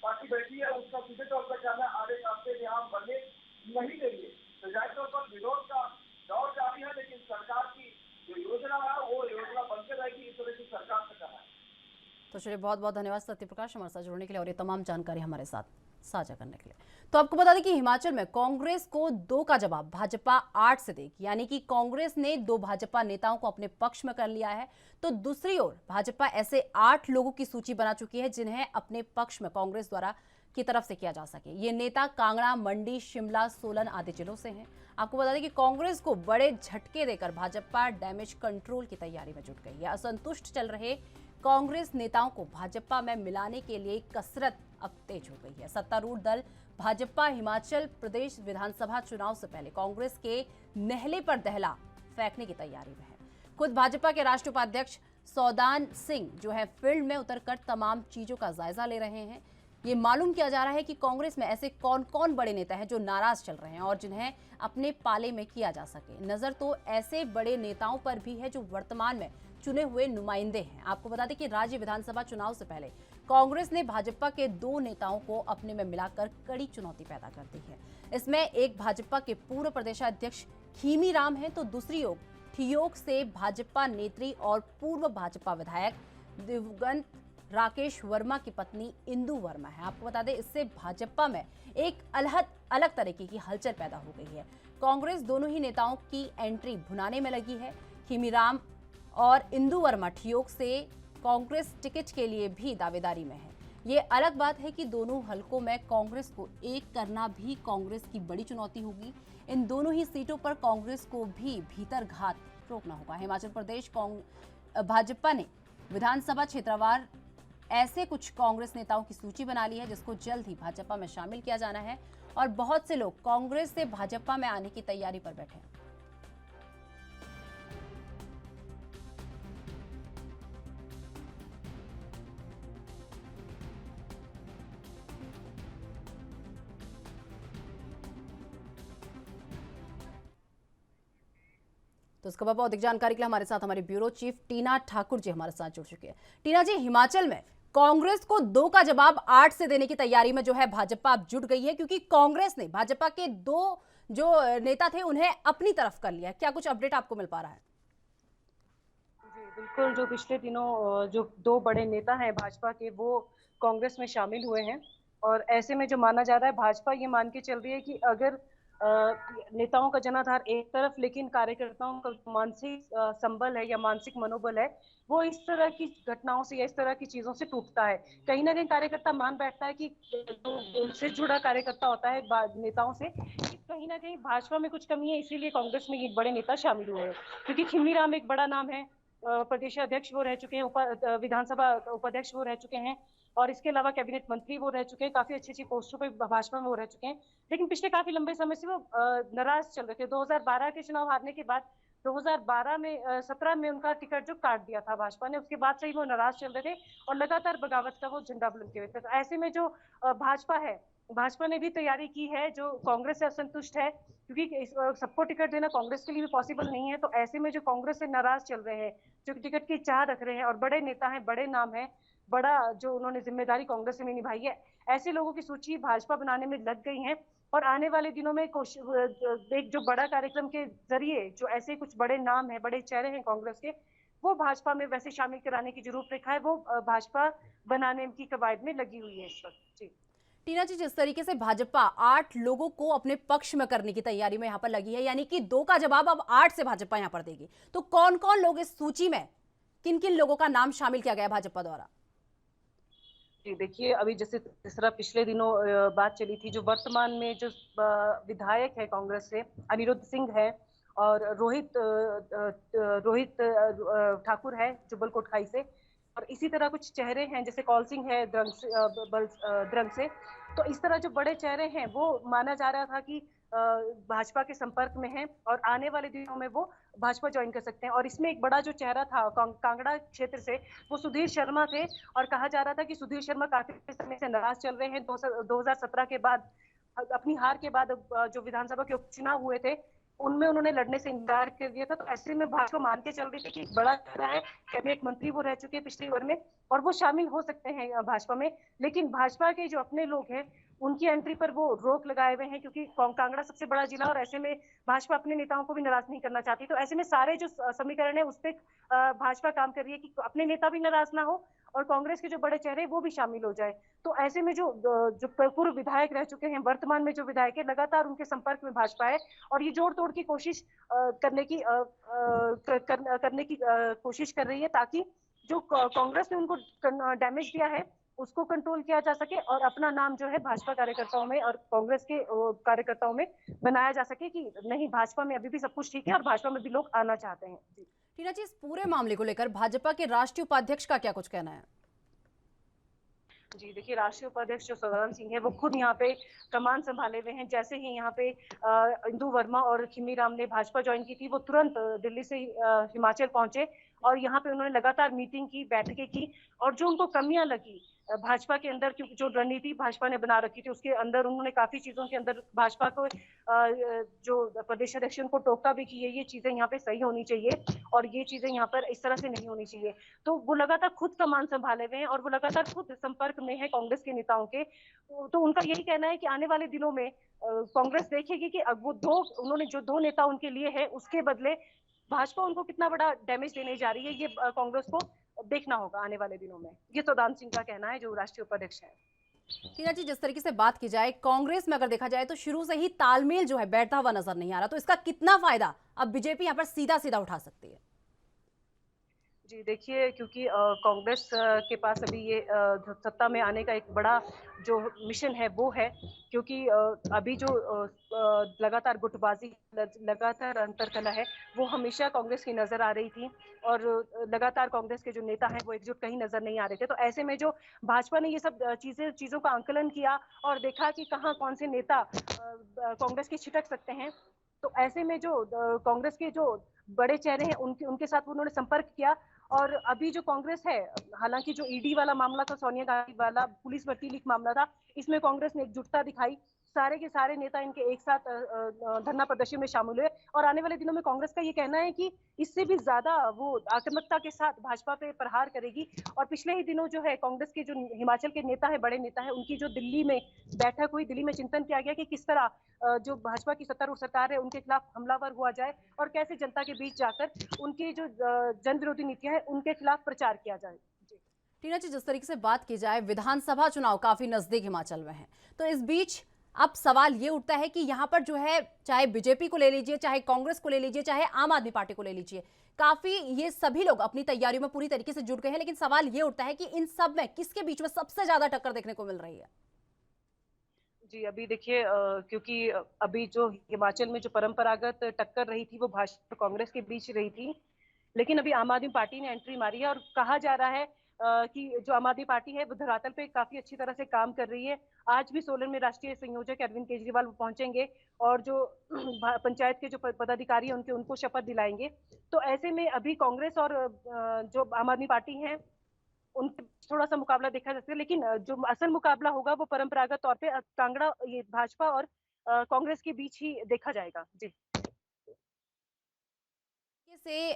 पार्टी बैठी है उसका सीधे तौर पर कहना आर्य कार सेट यहाँ बनने नहीं देंगे। तो जाहिर तौर पर विरोध का दौर जारी है, लेकिन सरकार की जो योजना है वो योजना बनते रहेगी, इस तरह की सरकार से कहना है। तो चलिए बहुत बहुत धन्यवाद सत्य प्रकाश हमारे साथ जुड़ने के लिए और ये तमाम जानकारी हमारे साथ साझा करने के लिए। तो आपको बता दें कि हिमाचल में कांग्रेस को 2 का जवाब भाजपा 8 से देगी, यानी कि कांग्रेस ने 2 भाजपा नेताओं को अपने पक्ष में कर लिया है। तो दूसरी ओर भाजपा ऐसे 8 लोगों की सूची बना चुकी है जिन्हें अपने पक्ष में कांग्रेस द्वारा की तरफ से किया जा सके। ये नेता कांगड़ा, मंडी, शिमला, सोलन आदि जिलों से हैं। आपको बता दें कि कांग्रेस को बड़े झटके देकर भाजपा डैमेज कंट्रोल की तैयारी में जुट गई है। असंतुष्ट चल रहे कांग्रेस नेताओं को भाजपा में मिलाने के लिए कसरत अब तेज हो गई है। सत्तारूढ़ दल भाजपा हिमाचल प्रदेश विधानसभा चुनाव से पहले कांग्रेस के नहले पर दहला फेंकने की तैयारी में है। खुद भाजपा के राष्ट्रीय उपाध्यक्ष सौदान सिंह जो है फील्ड में उतरकर तमाम चीजों का जायजा ले रहे हैं। ये मालूम किया जा रहा है कि कांग्रेस में ऐसे कौन कौन बड़े नेता हैं जो नाराज चल रहे हैं और जिन्हें अपने पाले में किया जा सके। नजर तो ऐसे बड़े नेताओं पर भी है जो वर्तमान में चुने हुए नुमाइंदे हैं। आपको बता दें कि राज्य विधानसभा चुनाव से पहले कांग्रेस ने भाजपा के 2 नेताओं को अपने में मिलाकर कड़ी चुनौती पैदा कर दी है। इसमें एक भाजपा के पूर्व प्रदेशाध्यक्ष खीमी राम है, तो दूसरी ओर ठियोग से भाजपा नेत्री और पूर्व भाजपा विधायक दिवंगत राकेश वर्मा की पत्नी इंदु वर्मा है। आपको बता दें इससे भाजपा में एक अलग तरीके की हलचल पैदा हो गई है। कांग्रेस दोनों ही नेताओं की एंट्री भुनाने में लगी है। खीमीराम और इंदु वर्मा ठियोग से कांग्रेस टिकट के लिए भी दावेदारी में है। ये अलग बात है कि दोनों हलकों में कांग्रेस को एक करना भी कांग्रेस की बड़ी चुनौती होगी। इन दोनों ही सीटों पर कांग्रेस को भी भीतर घात रोकना होगा। हिमाचल प्रदेश भाजपा ने विधानसभा क्षेत्रवार ऐसे कुछ कांग्रेस नेताओं की सूची बना ली है जिसको जल्द ही भाजपा में शामिल किया जाना है और बहुत से लोग कांग्रेस से भाजपा में आने की तैयारी पर बैठे हैं। तो इसके बाद अधिक जानकारी के लिए हमारे साथ हमारे ब्यूरो चीफ टीना ठाकुर जी हमारे साथ जुड़ चुके हैं। टीना जी, हिमाचल में कांग्रेस को 2 का जवाब 8 से देने की तैयारी में जो है भाजपा अब जुट गई है, क्योंकि कांग्रेस ने भाजपा के 2 जो नेता थे उन्हें अपनी तरफ कर लिया। क्या कुछ अपडेट आपको मिल पा रहा है? जी बिल्कुल, जो पिछले दिनों जो 2 बड़े नेता हैं भाजपा के वो कांग्रेस में शामिल हुए हैं और ऐसे में जो माना जा रहा है भाजपा ये मान के चल रही है कि अगर नेताओं का जनाधार एक तरफ लेकिन कार्यकर्ताओं का मानसिक संबल है या मानसिक मनोबल है वो इस तरह की घटनाओं से या इस तरह की चीजों से टूटता है। कहीं ना कहीं कार्यकर्ता मान बैठता है कि जो उनसे जुड़ा कार्यकर्ता होता है नेताओं से, कहीं ना कहीं भाजपा में कुछ कमी है, इसीलिए कांग्रेस में ये बड़े नेता शामिल हुए हैं। क्योंकि खीमीराम एक बड़ा नाम है, प्रदेश अध्यक्ष वो रह चुके हैं, विधानसभा उपाध्यक्ष वो रह चुके हैं और इसके अलावा कैबिनेट मंत्री वो रह चुके हैं, काफी अच्छी पोस्टों पे भाजपा में वो रह चुके हैं। लेकिन पिछले काफी लंबे समय से वो नाराज चल रहे थे। 2012 के चुनाव हारने के बाद 2017 में उनका टिकट जो काट दिया था भाजपा ने, उसके बाद से ही वो नाराज चल रहे थे और लगातार बगावत का वो झंडा बुलंद किए थे। तो ऐसे में जो भाजपा है, भाजपा ने भी तैयारी की है, जो कांग्रेस से असंतुष्ट है क्योंकि सबको टिकट देना कांग्रेस के लिए भी पॉसिबल नहीं है। तो ऐसे में जो कांग्रेस से नाराज चल रहे हैं, जो टिकट की चाह रख रहे हैं और बड़े नेता हैं, बड़े नाम है, बड़ा जो उन्होंने जिम्मेदारी कांग्रेस में निभाई है, ऐसे लोगों की सूची भाजपा बनाने में लग गई है और आने वाले दिनों में एक जो बड़ा कार्यक्रम के जरिए जो ऐसे कुछ बड़े नाम है, बड़े चेहरे हैं कांग्रेस के, वो भाजपा में वैसे शामिल कराने की जो रूपरेखा है वो भाजपा बनाने की कवायद में लगी हुई है इस वक्त। जी टीना जी, जिस तरीके से भाजपा 8 लोगों को अपने पक्ष में करने की तैयारी में यहाँ पर लगी है, यानी कि 2 का जवाब अब 8 से भाजपा यहाँ पर देगी, तो कौन कौन लोग इस सूची में, किन किन लोगों का नाम शामिल किया गया भाजपा द्वारा? जी देखिए, अभी जैसे जिस तरह पिछले दिनों बात चली थी, जो वर्तमान में जो विधायक है कांग्रेस से अनिरुद्ध सिंह है और रोहित ठाकुर है जुब्बल कोटखाई से, और इसी तरह कुछ चेहरे हैं जैसे कौल सिंह है द्रंग से। तो इस तरह जो बड़े चेहरे हैं वो माना जा रहा था कि भाजपा के संपर्क में हैं और आने वाले दिनों में वो भाजपा ज्वाइन कर सकते हैं। और इसमें एक बड़ा जो चेहरा था कांगड़ा क्षेत्र से, वो सुधीर शर्मा थे और कहा जा रहा था कि सुधीर शर्मा काफी समय से नाराज चल रहे हैं। 2017 के बाद, अपनी हार के बाद जो विधानसभा के उपचुनाव हुए थे उनमें उन्होंने लड़ने से इनकार कर दिया था। तो ऐसे में भाजपा मान के चल रही थी कि बड़ा चेहरा है, कैबिनेट मंत्री वो रह चुके हैं पिछले ओवर में और वो शामिल हो सकते हैं भाजपा में। लेकिन भाजपा के जो अपने लोग हैं उनकी एंट्री पर वो रोक लगाए हुए हैं, क्योंकि कांगड़ा सबसे बड़ा जिला और ऐसे में भाजपा अपने नेताओं को भी नाराज नहीं करना चाहती। तो ऐसे में सारे जो समीकरण है उस पर भाजपा काम कर रही है कि अपने नेता भी नाराज ना हो और कांग्रेस के जो बड़े चेहरे वो भी शामिल हो जाए। तो ऐसे में जो पूर्व विधायक रह चुके हैं, वर्तमान में जो विधायक है, लगातार उनके संपर्क में भाजपा है और ये जोड़ तोड़ की कोशिश करने की कोशिश कर रही है, ताकि जो कांग्रेस ने उनको डैमेज दिया है उसको कंट्रोल किया जा सके और अपना नाम जो है भाजपा कार्यकर्ताओं में और कांग्रेस के कार्यकर्ताओं में बनाया जा सके कि नहीं, भाजपा में अभी भी सब कुछ ठीक है और भाजपा में भी लोग आना चाहते हैं। टीना जी, इस पूरे मामले को लेकर भाजपा के राष्ट्रीय उपाध्यक्ष का क्या कुछ कहना है? जी देखिए, राष्ट्रीय उपाध्यक्ष जो सदानंद सिंह है वो खुद यहाँ पे कमान संभाले हुए हैं। जैसे ही यहाँ पे इंदु वर्मा और खिमीराम ने भाजपा ज्वाइन की थी, वो तुरंत दिल्ली से हिमाचल पहुंचे और यहाँ पे उन्होंने लगातार मीटिंग की, बैठकें की और जो उनको कमियां लगी भाजपा के अंदर, क्योंकि जो रणनीति भाजपा ने बना रखी थी उसके अंदर उन्होंने काफी चीजों के अंदर भाजपा को जो प्रदेश अध्यक्ष उनको टोका भी कि ये चीजें यहाँ पे सही होनी चाहिए और ये चीजें यहाँ पर इस तरह से नहीं होनी चाहिए। तो वो लगातार खुद कमान संभाले हुए हैं और वो लगातार खुद संपर्क में है कांग्रेस के नेताओं के। तो उनका यही कहना है कि आने वाले दिनों में कांग्रेस देखेगी कि अब वो उन्होंने जो दो नेता उनके लिए है उसके बदले भाजपा उनको कितना बड़ा डैमेज देने जा रही है, ये कांग्रेस को देखना होगा आने वाले दिनों में। ये सदानंद सिंह का कहना है, जो राष्ट्रीय उपाध्यक्ष है। टीना जी, जिस तरीके से बात की जाए, कांग्रेस में अगर देखा जाए तो शुरू से ही तालमेल जो है बैठता हुआ नजर नहीं आ रहा, तो इसका कितना फायदा अब बीजेपी यहाँ पर सीधा सीधा उठा सकती है? जी देखिए, क्योंकि कांग्रेस के पास अभी ये सत्ता में आने का एक बड़ा जो मिशन है वो है, क्योंकि अभी जो लगातार गुटबाजी, लगातार अंतरकलह है वो हमेशा कांग्रेस की नजर आ रही थी और लगातार कांग्रेस के जो नेता हैं वो एकजुट कहीं नजर नहीं आ रहे थे। तो ऐसे में जो भाजपा ने ये सब चीजों का आंकलन किया और देखा कि कहाँ कौन से नेता कांग्रेस के छिटक सकते हैं, तो ऐसे में जो कांग्रेस के जो बड़े चेहरे हैं उनके साथ उन्होंने संपर्क किया। और अभी जो कांग्रेस है, हालांकि जो ईडी वाला मामला था, सोनिया गांधी वाला पुलिस भर्ती लीक मामला था, इसमें कांग्रेस ने एकजुटता दिखाई, सारे के सारे नेता इनके एक साथ धरना प्रदर्शन में शामिल हुए और आने वाले दिनों में कांग्रेस का ये कहना है कि इससे भी ज्यादा वो आक्रामकता के साथ भाजपा पे प्रहार करेगी। और पिछले ही दिनों जो है कांग्रेस के जो हिमाचल के नेता है, बड़े नेता है, उनकी जो दिल्ली में बैठक हुई, दिल्ली में चिंतन किया गया कि किस तरह जो भाजपा की सत्तारूढ़ सरकार है उनके खिलाफ हमलावर हुआ जाए और कैसे जनता के बीच जाकर उनकी जो जन विरोधी नीतियां हैं उनके खिलाफ प्रचार किया जाए। टीना जी, जिस तरीके से बात की जाए, विधानसभा चुनाव काफी नजदीक हिमाचल में है, तो इस बीच अब सवाल ये उठता है कि यहाँ पर जो है, चाहे बीजेपी को ले लीजिए, चाहे कांग्रेस को ले लीजिए, चाहे आम आदमी पार्टी को ले लीजिए, काफी ये सभी लोग अपनी तैयारियों में पूरी तरीके से जुट गए हैं, लेकिन सवाल ये उठता है कि इन सब में किसके बीच में सबसे ज्यादा टक्कर देखने को मिल रही है? जी अभी देखिए, क्योंकि अभी जो हिमाचल में जो परंपरागत टक्कर रही थी वो भाजपा और कांग्रेस के बीच रही थी, लेकिन अभी आम आदमी पार्टी ने एंट्री मारी है और कहा जा रहा है कि जो आम आदमी पार्टी है वो धरातल पे काफी अच्छी तरह से काम कर रही है। आज भी सोलन में राष्ट्रीय संयोजक अरविंद केजरीवाल पहुंचेंगे और जो पंचायत के जो पदाधिकारी हैं उनको शपथ दिलाएंगे। तो ऐसे में अभी कांग्रेस और जो आम आदमी पार्टी है उनके थोड़ा सा मुकाबला देखा जा सकता है, लेकिन जो असल मुकाबला होगा वो परंपरागत तौर पे कांगड़ा, ये भाजपा और कांग्रेस के बीच ही देखा जाएगा। जी से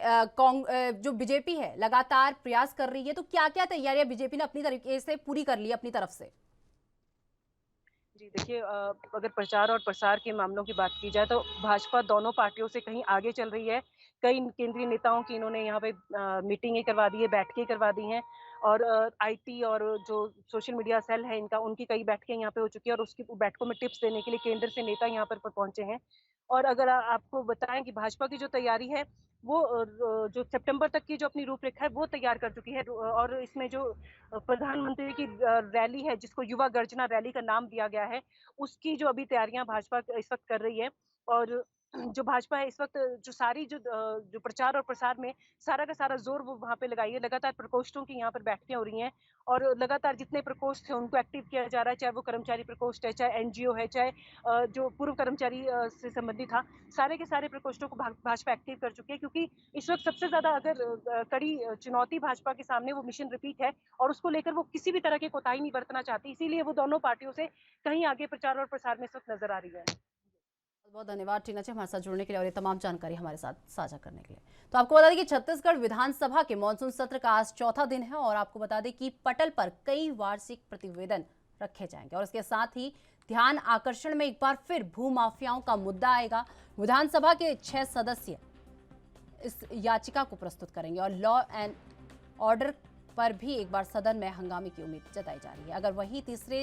जो बीजेपी है लगातार प्रयास कर रही है, तो क्या क्या तैयारियां बीजेपी ने अपनी तरीके से पूरी कर ली अपनी तरफ से? जी देखिए, अगर प्रचार और प्रसार के मामलों की बात की जाए तो भाजपा दोनों पार्टियों से कहीं आगे चल रही है। कई केंद्रीय नेताओं की इन्होंने यहाँ पे मीटिंगें करवा दी है, बैठकें करवा दी हैं और आईटी और जो सोशल मीडिया सेल है इनका, उनकी कई बैठकें यहाँ पे हो चुकी है और उसकी बैठकों में टिप्स देने के लिए केंद्र से नेता यहाँ पर पहुंचे हैं। और अगर आपको बताएं कि भाजपा की जो तैयारी है वो जो सितंबर तक की जो अपनी रूपरेखा है वो तैयार कर चुकी है और इसमें जो प्रधानमंत्री की रैली है जिसको युवा गर्जना रैली का नाम दिया गया है, उसकी जो अभी तैयारियां भाजपा इस वक्त कर रही है। और जो भाजपा है इस वक्त जो सारी जो प्रचार और प्रसार में सारा का सारा जोर वो वहां पे लगाई है। लगातार प्रकोष्ठों की यहाँ पर बैठकें हो रही हैं और लगातार जितने प्रकोष्ठ थे उनको एक्टिव किया जा रहा है, चाहे वो कर्मचारी प्रकोष्ठ है, चाहे एनजीओ है, चाहे जो पूर्व कर्मचारी से संबंधित था, सारे के सारे प्रकोष्ठों को भाजपा एक्टिव कर चुकी है। क्योंकि इस वक्त सबसे ज्यादा अगर कड़ी चुनौती भाजपा के सामने वो मिशन रिपीट है और उसको लेकर वो किसी भी तरह की कोताही नहीं बरतना चाहती, इसीलिए वो दोनों पार्टियों से कहीं आगे प्रचार और प्रसार में इस वक्त नजर आ रही है। बहुत धन्यवाद टीना जी, हमारे साथ जुड़ने के लिए और ये तमाम जानकारी हमारे साथ साझा करने के लिए। तो आपको बता दें कि छत्तीसगढ़ विधानसभा के मानसून सत्र का आज चौथा दिन है और आपको बता दें कि पटल पर कई वार्षिक प्रतिवेदन रखे जाएंगे और इसके साथ ही ध्यान आकर्षण में एक बार फिर भूमाफियाओं का मुद्दा आएगा। विधानसभा के 6 सदस्य इस याचिका को प्रस्तुत करेंगे और लॉ एंड ऑर्डर पर भी एक बार सदन में हंगामे की उम्मीद जताई जा रही है। अगर वहीं तीसरे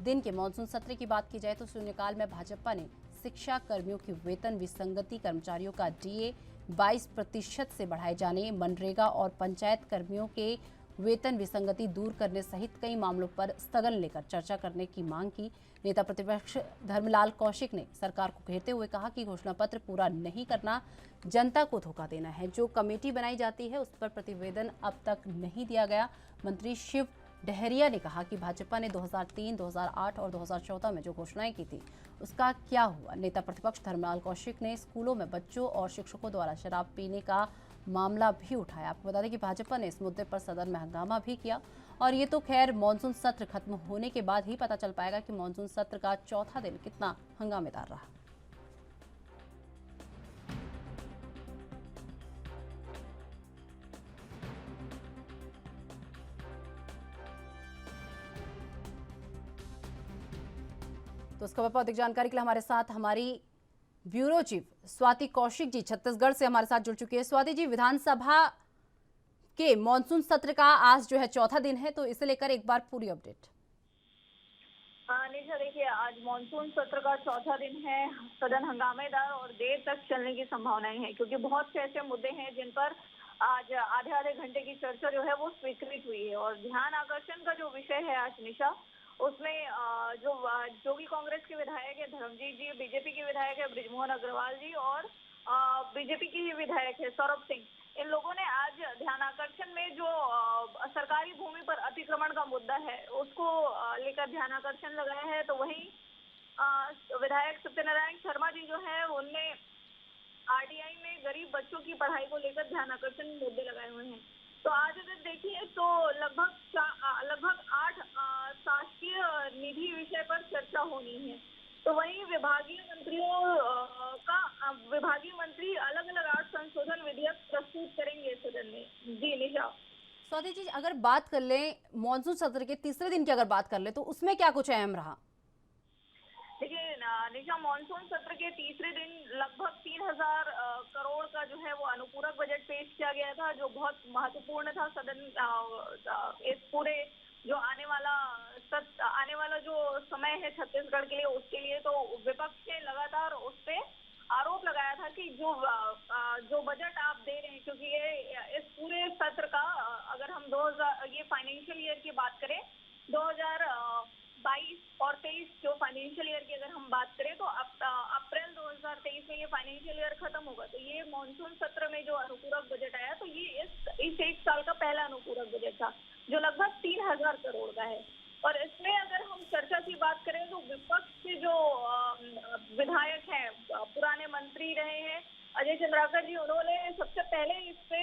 दिन के मानसून सत्र की बात की जाए तो शून्यकाल में भाजपा ने शिक्षा कर्मियों की वेतन विसंगति, कर्मचारियों का डीए 22% से बढ़ाए जाने, मनरेगा और पंचायत कर्मियों के वेतन विसंगति दूर करने सहित कई मामलों पर स्थगन लेकर चर्चा करने की मांग की। नेता प्रतिपक्ष धर्मलाल कौशिक ने सरकार को घेरते हुए कहा कि घोषणा पत्र पूरा नहीं करना जनता को धोखा देना है। जो कमेटी बनाई जाती है उस पर प्रतिवेदन अब तक नहीं दिया गया। मंत्री शिव डहरिया ने कहा कि भाजपा ने 2003, 2008 और 2014 में जो घोषणाएं की थी उसका क्या हुआ। नेता प्रतिपक्ष धर्मलाल कौशिक ने स्कूलों में बच्चों और शिक्षकों द्वारा शराब पीने का मामला भी उठाया। आपको बता दें कि भाजपा ने इस मुद्दे पर सदन में हंगामा भी किया और ये तो खैर मानसून सत्र खत्म होने के बाद ही पता चल पाएगा कि मानसून सत्र का चौथा दिन कितना हंगामेदार रहा। तो इस खबर पर अधिक जानकारी के लिए हमारे साथ हमारी ब्यूरो चीफ स्वाति कौशिक जी छत्तीसगढ़ से हमारे साथ जुड़ चुकी है। स्वाति जी, विधानसभा के मानसून सत्र का आज जो है चौथा दिन है, तो इसे लेकर एक बार पूरी अपडेट। निशा, देखिए आज मानसून सत्र का चौथा दिन है। सदन हंगामेदार और देर तक चलने की संभावनाएं हैं क्योंकि बहुत से ऐसे मुद्दे हैं जिन पर आज आधे आधे घंटे की चर्चा जो है वो स्वीकृत हुई है। और ध्यान आकर्षण का जो विषय है आज निशा, उसमें जो भी कांग्रेस के विधायक है धर्मजीत जी, बीजेपी के विधायक है बृजमोहन अग्रवाल जी और बीजेपी के ही विधायक है सौरभ सिंह, इन लोगों ने आज ध्यान आकर्षण में जो सरकारी भूमि पर अतिक्रमण का मुद्दा है उसको लेकर ध्यान आकर्षण लगाया है। तो वहीं विधायक सत्यनारायण शर्मा जी जो है उनने आरटीआई में गरीब बच्चों की पढ़ाई को लेकर ध्यान आकर्षण मुद्दे लगाए हुए हैं। तो आज अगर देखिए तो लगभग 8 शासकीय निधि विषय पर चर्चा होनी है। तो वहीं विभागीय मंत्री अलग अलग 8 संशोधन विधेयक प्रस्तुत करेंगे सदन में। जी निशा। स्वाति जी, अगर बात कर लें मानसून सत्र के तीसरे दिन की अगर बात कर ले तो उसमें क्या कुछ अहम रहा? देखिए निशा, मानसून सत्र के तीसरे दिन लगभग 3000 करोड़ का जो है वो अनुपूरक बजट पेश किया गया था, जो बहुत महत्वपूर्ण था। सदन इस पूरे जो आने वाला जो समय है छत्तीसगढ़ के लिए, उसके लिए तो विपक्ष ने लगातार उस पे आरोप लगाया था कि जो बजट आप दे रहे हैं, क्योंकि ये इस पूरे सत्र का अगर हम ये फाइनेंशियल ईयर की बात करें 2022 और 23 जो फाइनेंशियल ईयर की अगर हम बात करें तो अप्रैल 2023 में ये फाइनेंशियल ईयर खत्म होगा। तो ये मानसून सत्र में जो अनुपूरक बजट आया तो ये इस एक साल का पहला अनुपूरक बजट था जो लगभग 3000 करोड़ का है। और इसमें अगर हम चर्चा की बात करें तो विपक्ष के जो विधायक हैं, पुराने मंत्री रहे हैं अजय चंद्राकर जी, उन्होंने सबसे पहले इस पे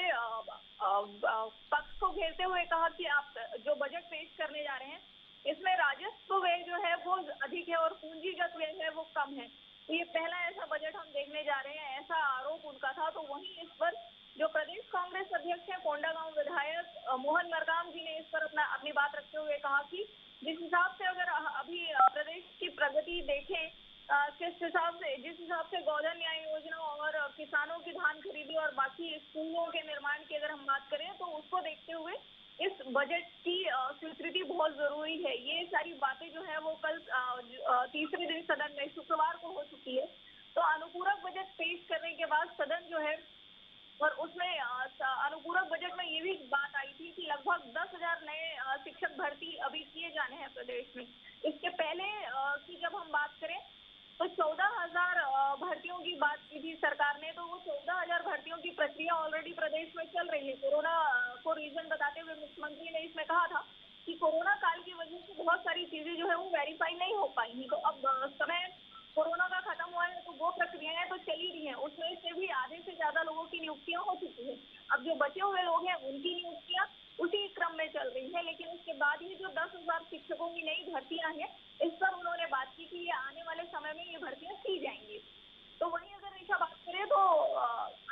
पक्ष को घेरते हुए कहा कि आप जो बजट पेश करने जा रहे हैं इसमें राजस्व व्यय जो है वो अधिक है और पूंजीगत व्यय है वो कम है। तो ये पहला ऐसा बजट हम देखने जा रहे हैं, ऐसा आरोप उनका था। तो वहीं इस पर जो प्रदेश कांग्रेस अध्यक्ष है कोंडागांव विधायक मोहन मरकाम जी ने इस पर अपनी बात रखते हुए कहा कि जिस हिसाब से अगर अभी प्रदेश की प्रगति देखें, जिस हिसाब से गोधन न्याय योजना और किसानों की धान खरीदी और बाकी स्कूलों के निर्माण की अगर हम बात करें तो उसको देखते हुए इस बजट की स्वीकृति बहुत जरूरी है। ये सारी बातें जो है वो कल तीसरे दिन सदन में शुक्रवार को हो चुकी है। तो अनुपूरक बजट पेश करने के बाद सदन जो है और उसमें अनुपूरक बजट में ये भी बात आई थी कि लगभग 10,000 नए शिक्षक भर्ती अभी किए जाने हैं प्रदेश में। इसके पहले की जब हम बात करें तो 14,000 भर्तियों की बात की थी सरकार ने। तो वो 14,000 भर्तियों की प्रक्रिया ऑलरेडी प्रदेश में चल रही है। कोरोना को रीजन बताते हुए मुख्यमंत्री ने इसमें कहा था कि कोरोना काल की वजह से बहुत सारी चीजें जो है वो वेरीफाई नहीं हो पाई हैं। तो अब समय कोरोना का खत्म हुआ है तो वो प्रक्रियाएं तो चली रही हैं, उसमें से भी आधे से ज्यादा लोगों की नियुक्तियां हो चुकी हैं। अब जो बचे हुए लोग हैं उनकी नियुक्तियां उसी क्रम में चल रही है। लेकिन उसके बाद ही जो 10,000 शिक्षकों की नई भर्तियां हैं इस पर उन्होंने बात की कि ये आने वाले समय में ये भर्तियां की जाएंगी। तो वहीं अगर निशा बात करें तो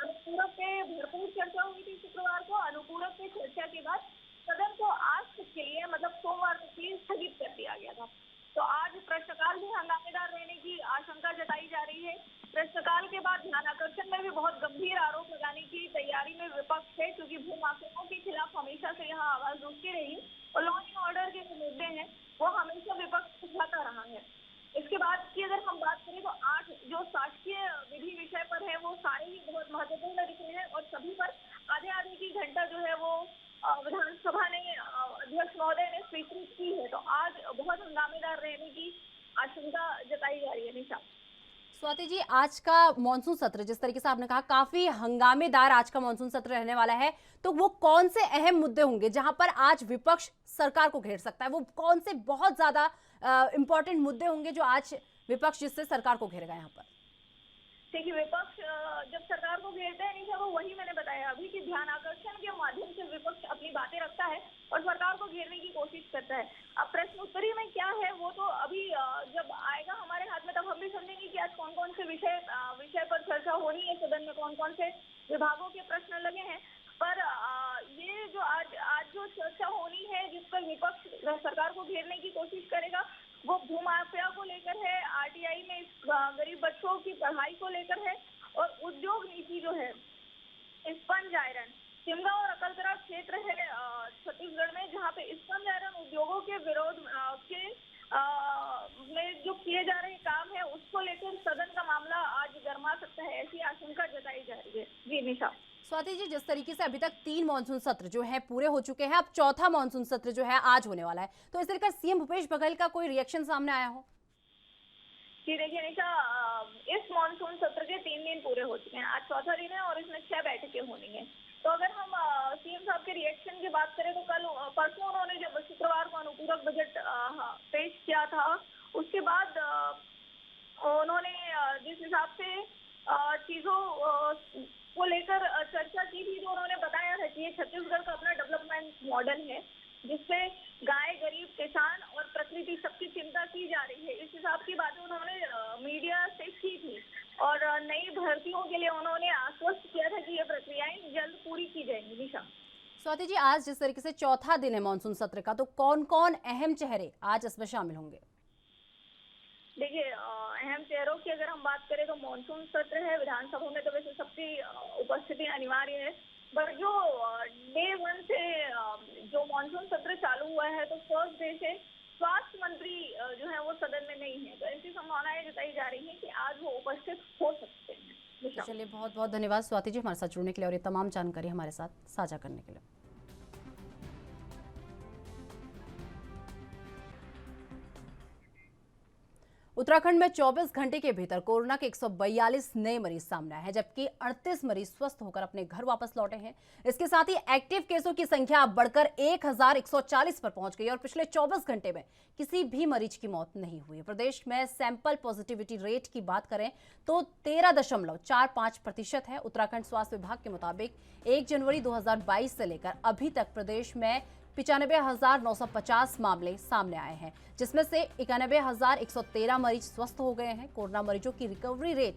अनुपूरक पे भरपूर चर्चा हुई थी शुक्रवार को। अनुपूरक पे चर्चा के बाद सदन को आज तक के लिए मतलब सोमवार तक के लिए स्थगित कर दिया गया था। तो आज प्रश्नकाल भी हंगामेदार रहने की आशंका जताई जा रही है। प्रश्नकाल के बाद ध्यान आकर्षण में भी बहुत गंभीर आरोप लगाने की तैयारी में विपक्ष है, क्योंकि भूमाफियाओं के खिलाफ हमेशा से यहाँ आवाज उठती रही और लॉ एंड ऑर्डर के जो मुद्दे हैं वो हमेशा विपक्ष उठाता रहा है। इसके बाद की अगर हम बात करें तो 8 जो शासकीय विधि विषय पर है वो सारे ही बहुत महत्वपूर्ण दिख रहे हैं और सभी पर आधे आधे की घंटा जो है वो विधानसभा ने अध्यक्ष महोदय ने स्वीकृत की है। तो आज बहुत हंगामेदार रहने की आशंका जताई जा रही है। निशा, स्वाति जी, आज का मॉनसून सत्र जिस तरीके से आपने कहा काफी हंगामेदार आज का मॉनसून सत्र रहने वाला है, तो वो कौन से अहम मुद्दे होंगे जहां पर आज विपक्ष सरकार को घेर सकता है? वो कौन से बहुत ज्यादा इंपॉर्टेंट मुद्दे होंगे जो आज विपक्ष जिससे सरकार को घेरेगा यहाँ पर? देखिए, विपक्ष जब सरकार को घेरते हैं निशा, वो वही मैंने बताया अभी कि ध्यान आकर्षण के माध्यम से विपक्ष अपनी बातें रखता है और सरकार को घेरने की कोशिश करता है। अब प्रश्नोत्तरी में क्या है वो तो अभी जब आएगा हमारे हाथ में तब हम भी समझेंगे कि आज कौन कौन से विषय पर चर्चा होनी है, सदन में कौन कौन से विभागों के प्रश्न लगे हैं। पर ये जो आज जो चर्चा होनी है जिस पर विपक्ष सरकार को घेरने की कोशिश करेगा वो भूमाफिया को लेकर है, आरटीआई में गरीब बच्चों की पढ़ाई को लेकर है और उद्योग नीति जो है, स्पंज आयरन शिमला और अकलतरा क्षेत्र है छत्तीसगढ़ में, जहाँ पे स्पंज आयरन उद्योगों के विरोध में जो किए जा रहे काम है उसको लेकर सदन का मामला आज गर्मा सकता है, ऐसी आशंका जताई जा रही है। जी निशा। स्वाति जी, जिस तरीके से अभी तक 3 मॉनसून सत्र जो है पूरे हो चुके हैं, अब चौथा मॉनसून सत्र जो है आज होने वाला है, तो इस तरीके सीएम भूपेश बघेल का कोई रिएक्शन सामने आया हो? जी देखिए निशा, इस मॉनसून सत्र के 3 दिन पूरे हो चुके हैं, आज चौथा दिन है और इसमें 6 बैठकें होनी है। तो अगर हम सीएम साहब के रिएक्शन की बात करें तो परसों उन्होंने जब शुक्रवार को अनुपूरक बजट पेश किया था, उसके बाद उन्होंने जिस हिसाब से चीजों को लेकर चर्चा की थी, जो उन्होंने बताया था कि ये छत्तीसगढ़ का अपना डेवलपमेंट मॉडल है जिसपे गाय, गरीब, किसान और प्रकृति सबकी चिंता की जा रही है। इस हिसाब की बातें उन्होंने मीडिया से की थी और नई भर्तियों के लिए उन्होंने आश्वस्त किया था कि ये प्रक्रियाएं जल्द पूरी की जाएंगी। निशा। स्वाति जी, आज जिस तरीके से चौथा दिन है मॉनसून सत्र का, तो कौन कौन अहम चेहरे आज इसमें शामिल होंगे? देखिए, अहम चेहरों की अगर हम बात करें तो मॉनसून सत्र है, विधानसभा में तो वैसे सबकी उपस्थिति अनिवार्य है, पर जो डे 1 से जो मॉनसून सत्र चालू हुआ है तो फर्स्ट डे से स्वास्थ्य मंत्री जो है वो सदन में नहीं है, तो ऐसी संभावनाएं जताई जा रही है कि आज वो उपस्थित हो सकते हैं। चलिए, बहुत बहुत धन्यवाद स्वाति जी हमारे साथ जुड़ने के लिए और ये तमाम जानकारी हमारे साथ साझा करने के लिए। उत्तराखंड में 24 घंटे के भीतर कोरोना के 142 नए मरीज सामने आए हैं, जबकि 38 मरीज स्वस्थ होकर अपने घर वापस लौटे हैं। इसके साथ ही एक्टिव केसों की संख्या बढ़कर 1140 पर पहुंच गई और पिछले 24 घंटे में किसी भी मरीज की मौत नहीं हुई। प्रदेश में सैंपल पॉजिटिविटी रेट की बात करें तो 13.45% है। उत्तराखंड स्वास्थ्य विभाग के मुताबिक 1 जनवरी 2022 से लेकर अभी तक प्रदेश में 95,950 मामले सामने आए हैं, जिसमें से 91,113 मरीज स्वस्थ हो गए हैं। कोरोना मरीजों की रिकवरी रेट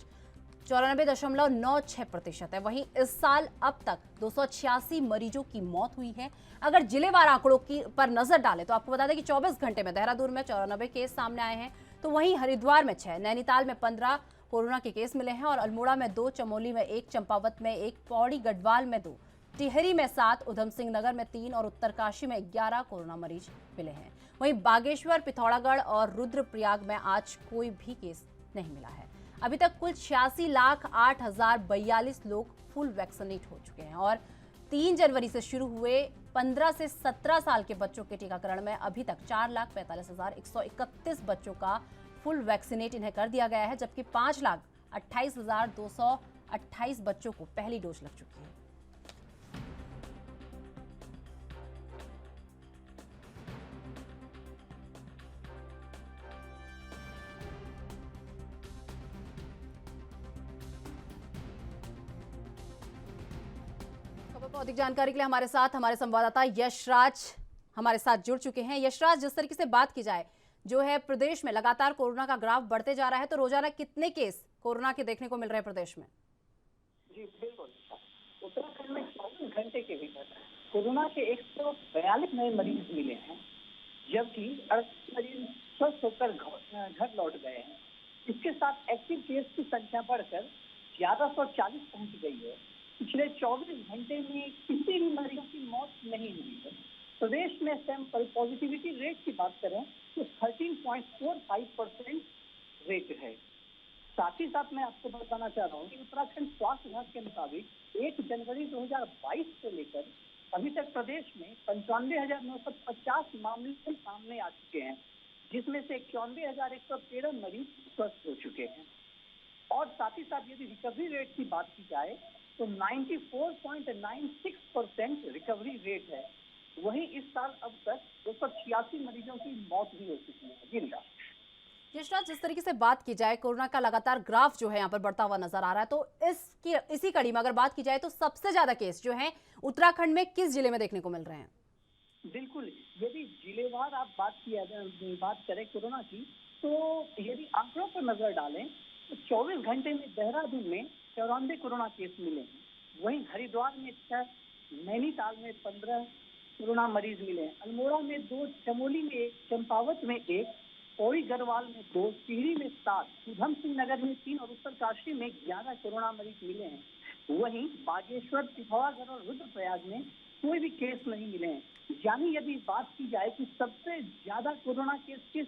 94.96% है। वहीं इस साल अब तक 286 मरीजों की मौत हुई है। अगर जिलेवार आंकड़ों की पर नजर डालें तो आपको बता दें कि 24 घंटे में देहरादून में 94 केस सामने आए हैं, तो वहीं हरिद्वार में 6, नैनीताल में 15 कोरोना के केस मिले हैं और अल्मोड़ा में 2, चमोली में 1, चंपावत में 1, पौड़ी गढ़वाल में 2, टिहरी में 7, उधम सिंह नगर में 3 और उत्तरकाशी में 11 कोरोना मरीज मिले हैं। वहीं बागेश्वर, पिथौरागढ़ और रुद्रप्रयाग में आज कोई भी केस नहीं मिला है। अभी तक कुल 86,08,042 लोग फुल वैक्सीनेट हो चुके हैं और 3 जनवरी से शुरू हुए 15 से 17 साल के बच्चों के टीकाकरण में अभी तक 4,45,131 बच्चों का फुल वैक्सीनेट इन्हें कर दिया गया है, जबकि 5,28,228 बच्चों को पहली डोज लग चुकी है। अधिक जानकारी के लिए हमारे साथ हमारे संवाददाता यशराज हमारे साथ जुड़ चुके हैं। यशराज, जिस तरीके से बात की जाए जो है प्रदेश में लगातार कोरोना का ग्राफ बढ़ते जा रहा है, तो रोजाना कितने केस कोरोना के देखने को मिल रहे हैं प्रदेश में? जी बिल्कुल, उत्तराखंड में 24 घंटे के भीतर कोरोना के 142 नए मरीज मिले हैं, जबकि 38 मरीज स्वस्थ होकर घर लौट गए हैं। इसके साथ एक्टिव केस की संख्या बढ़कर 1140 पहुंच गई है। पिछले 24 घंटे में किसी भी मरीजों की मौत नहीं हुई है। प्रदेश में सैंपल पॉजिटिविटी रेट की बात करें तो 13.45% रेट है। साथ ही साथ मैं आपको बताना चाह रहा हूँ कि उत्तराखंड स्वास्थ्य विभाग के मुताबिक 1 जनवरी 2022 से लेकर अभी तक प्रदेश में 95,950 मामले सामने आ चुके हैं, जिसमें से 91,113 मरीज स्वस्थ हो चुके हैं। और साथ ही साथ यदि रिकवरी रेट की बात की जाए तो 94.96% रिकवरी रेट है। वहीं इस साल अब तक 286 मरीजों की मौत भी हो चुकी है। जी निशा। यशराज, जिस तरीके से बात की जाए कोरोना का लगातार ग्राफ जो है यहाँ पर बढ़ता हुआ नजर आ रहा है, तो इसी कड़ी में अगर बात की जाए तो सबसे ज्यादा केस जो है उत्तराखंड में किस जिले में देखने को मिल रहे हैं? बिल्कुल, यदि जिलेवार आप बात करें कोरोना की, तो यदि आंकड़ों पर नजर डालें तो 24 घंटे में देहरादून में 94 कोरोना केस मिले हैं। वहीं हरिद्वार में 6, नैनीताल में 15 कोरोना मरीज मिले हैं। अल्मोड़ा में 2, चमोली में 1, चंपावत में 1, पौड़ी गढ़वाल में 2, टिहरी में 7, उधम सिंह नगर में 3 और उत्तरकाशी में 11 कोरोना मरीज मिले हैं। वहीं बागेश्वर, पिथौरागढ़ और रुद्रप्रयाग में कोई भी केस नहीं मिले हैं। यानी यदि बात की जाए कि सबसे ज्यादा कोरोना केस किस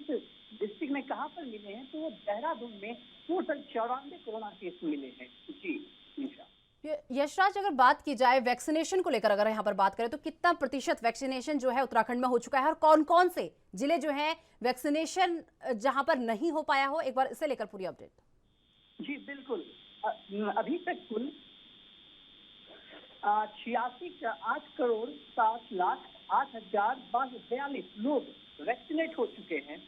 डिस्ट्रिक्ट में कहां पर मिले हैं, तो वो देहरादून में टोटल 94 कोरोना केस मिले हैं। जी निशा। यशराज, अगर बात की जाए वैक्सीनेशन को लेकर, अगर यहाँ पर बात करें तो कितना प्रतिशत वैक्सीनेशन जो है उत्तराखंड में हो चुका है और कौन कौन से जिले जो हैं वैक्सीनेशन जहां पर नहीं हो पाया हो, एक बार इसे लेकर पूरी अपडेट। जी बिल्कुल, अभी तक कुल 8,60,08,08,42 लोग वैक्सीनेट हो चुके हैं।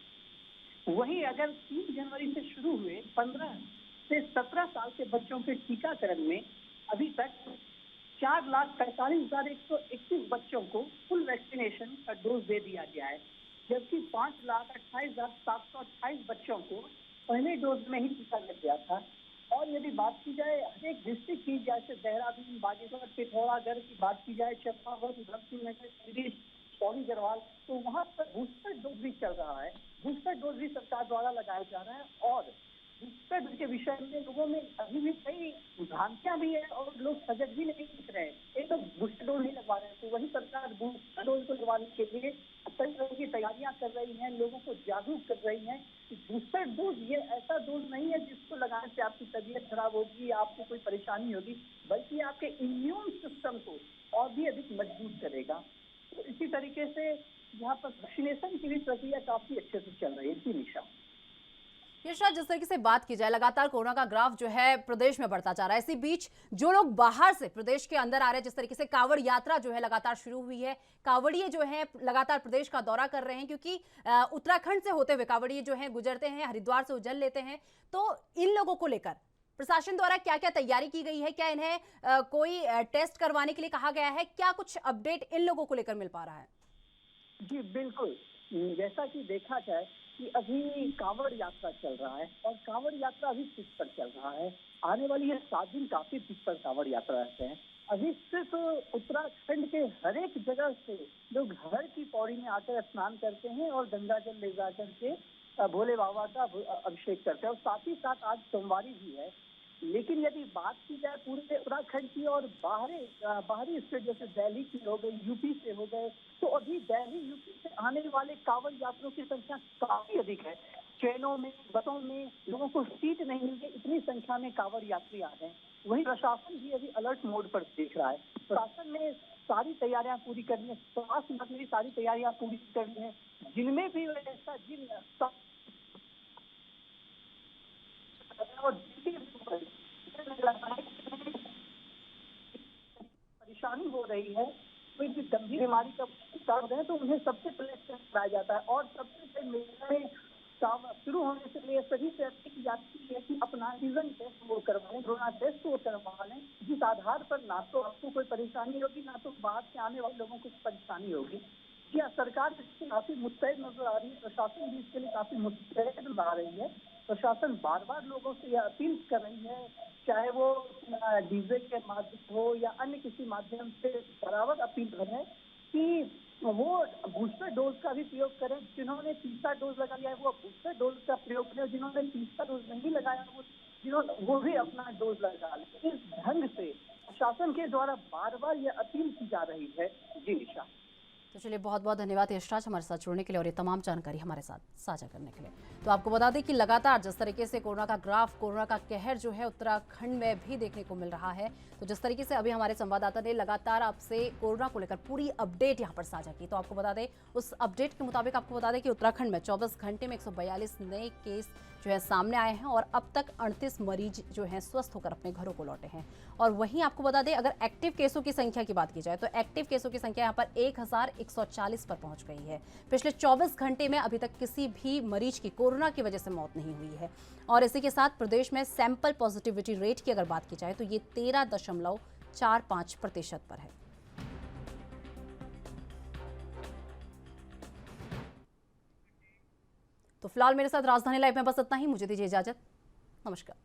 वहीं अगर 3 जनवरी से शुरू हुए 15 से 17 साल के बच्चों के टीकाकरण में अभी तक 4,45,121 बच्चों को फुल वैक्सीनेशन का डोज दे दिया गया है, जबकि 5,28,728 बच्चों को पहले डोज में ही टीका लग गया था। और यदि बात की जाए हर एक डिस्ट्रिक्ट की, जैसे देहरादून, बागेश्वर, पिथौरागढ़ की बात की जाए, चंपावत, उधम सिंह नगर, टिहरी, पौड़ी गढ़वाल, तो वहाँ पर बूस्टर डोज भी चल रहा है। बूस्टर डोज भी सरकार द्वारा लगाया जा रहा है और बूस्टर डोज के विषय में लोगों में अभी भी कई भ्रांतियां भी है और लोग सजग भी नहीं दिख रहे हैं। एक तो बूस्टर डोज नहीं लगवा रहे हैं, तो वही सरकार बूस्टर डोज को लगवाने के लिए कई तरह की तैयारियां कर रही हैं, लोगों को जागरूक कर रही हैं कि बूस्टर डोज ये ऐसा डोज नहीं है जिसको लगाने से आपकी तबीयत खराब होगी, आपको कोई परेशानी होगी, बल्कि आपके इम्यून सिस्टम को और भी अधिक मजबूत करेगा। तो इसी तरीके से यहाँ पर वैक्सीनेशन की भी प्रक्रिया काफी अच्छे से चल रही है। जी निशा। यशराज, जिस तरीके से बात की जाए लगातार कोरोना का ग्राफ जो है प्रदेश में बढ़ता जा रहा है, इसी बीच जो लोग बाहर से प्रदेश के अंदर आ रहे हैं, जिस तरीके से कांवड़ यात्रा जो है लगातार शुरू हुई है, कांवड़िए जो है लगातार प्रदेश का दौरा कर रहे हैं, क्योंकि उत्तराखंड से होते हुए कांवड़िए जो है गुजरते हैं, हरिद्वार से उज्जैन लेते हैं। तो इन लोगों को लेकर प्रशासन द्वारा क्या क्या तैयारी की गई है? क्या इन्हें कोई टेस्ट करवाने के लिए कहा गया है? क्या कुछ अपडेट इन लोगों को लेकर मिल पा रहा है? जी बिल्कुल, जैसा कि देखा जाए कि अभी कांवड़ यात्रा चल रहा है और कांवड़ यात्रा अभी पिच पर चल रहा है। आने वाली ये 7 दिन काफी पिच पर कांवड़ यात्रा रहते हैं। अभी सिर्फ उत्तराखंड के हर एक जगह से लोग घर की पौड़ी में आकर स्नान करते हैं और गंगा जल ले जा करके भोले बाबा का अभिषेक करते हैं। और साथ ही साथ आज सोमवारी भी है। लेकिन यदि बात की जाए पूरे उत्तराखंड की और बाहरी स्टेट जैसे दिल्ली की हो गई, यूपी से हो गए, तो अभी दिल्ली यूपी से आने वाले कांवड़ यात्रियों की संख्या काफी अधिक है। ट्रेनों में, बसों में लोगों को सीट नहीं मिलती, इतनी संख्या में कांवड़ यात्री आ रहे हैं। वहीं प्रशासन भी अभी अलर्ट मोड पर देख रहा है। प्रशासन ने सारी तैयारियां पूरी करनी है, स्वास्थ्य विभाग ने भी सारी तैयारियां पूरी करनी है, जिनमें भी ऐसा परेशानी हो रही है, कोई भी गंभीर बीमारी का शिकार हो रहे हैं, तो उन्हें सबसे पहले टेस्ट कराया जाता है। और सबसे पहले मेले में शुरू होने से पहले सभी से अच्छी यात्री है कि अपना एंटीजन टेस्ट वो करवा लें, कोरोना टेस्ट वो करवा लें, जिस आधार पर ना तो आपको कोई परेशानी होगी, ना तो बाहर से आने वाले लोगों को परेशानी होगी। क्या सरकार इससे काफी मुस्तैद नजर आ रही है, प्रशासन भी इसके लिए काफी मुस्तैद नजर आ रही है। प्रशासन बार बार लोगों से यह अपील कर रही है, चाहे वो डीजे के माध्यम हो या अन्य किसी माध्यम से बराबर अपील करें कि वो बूस्टर डोज का भी प्रयोग करें। जिन्होंने तीसरा डोज लगा लिया है वो बूस्टर डोज का प्रयोग अपने जिन्होंने 30 डोज नहीं लगाया वो भी अपना डोज लगा ले। इस ढंग से शासन के द्वारा बार बार ये अपील की जा रही है। जी निशा। तो चलिए बहुत बहुत धन्यवाद यशराज हमारे साथ जुड़ने के लिए और ये तमाम जानकारी हमारे साथ साझा करने के लिए। तो आपको बता दें कि लगातार जिस तरीके से कोरोना का ग्राफ, कोरोना का कहर जो है उत्तराखंड में भी देखने को मिल रहा है, तो जिस तरीके से अभी हमारे संवाददाता ने लगातार आपसे कोरोना को लेकर पूरी अपडेट यहाँ पर साझा की, तो आपको बता दें उस अपडेट के मुताबिक आपको बता दें कि उत्तराखंड में 24 घंटे में 142 नए केस जो है सामने आए हैं और अब तक 38 मरीज जो हैं स्वस्थ होकर अपने घरों को लौटे हैं। और वहीं आपको बता दें अगर एक्टिव केसों की संख्या की बात की जाए तो एक्टिव केसों की संख्या यहाँ पर 1140 पर पहुंच गई है। पिछले 24 घंटे में अभी तक किसी भी मरीज की कोरोना की वजह से मौत नहीं हुई है। और इसी के साथ प्रदेश में सैंपल पॉजिटिविटी रेट की अगर बात की जाए तो ये 13.45% पर है। तो फिलहाल मेरे साथ राजधानी लाइव में बस इतना ही। मुझे दीजिए इजाजत। नमस्कार।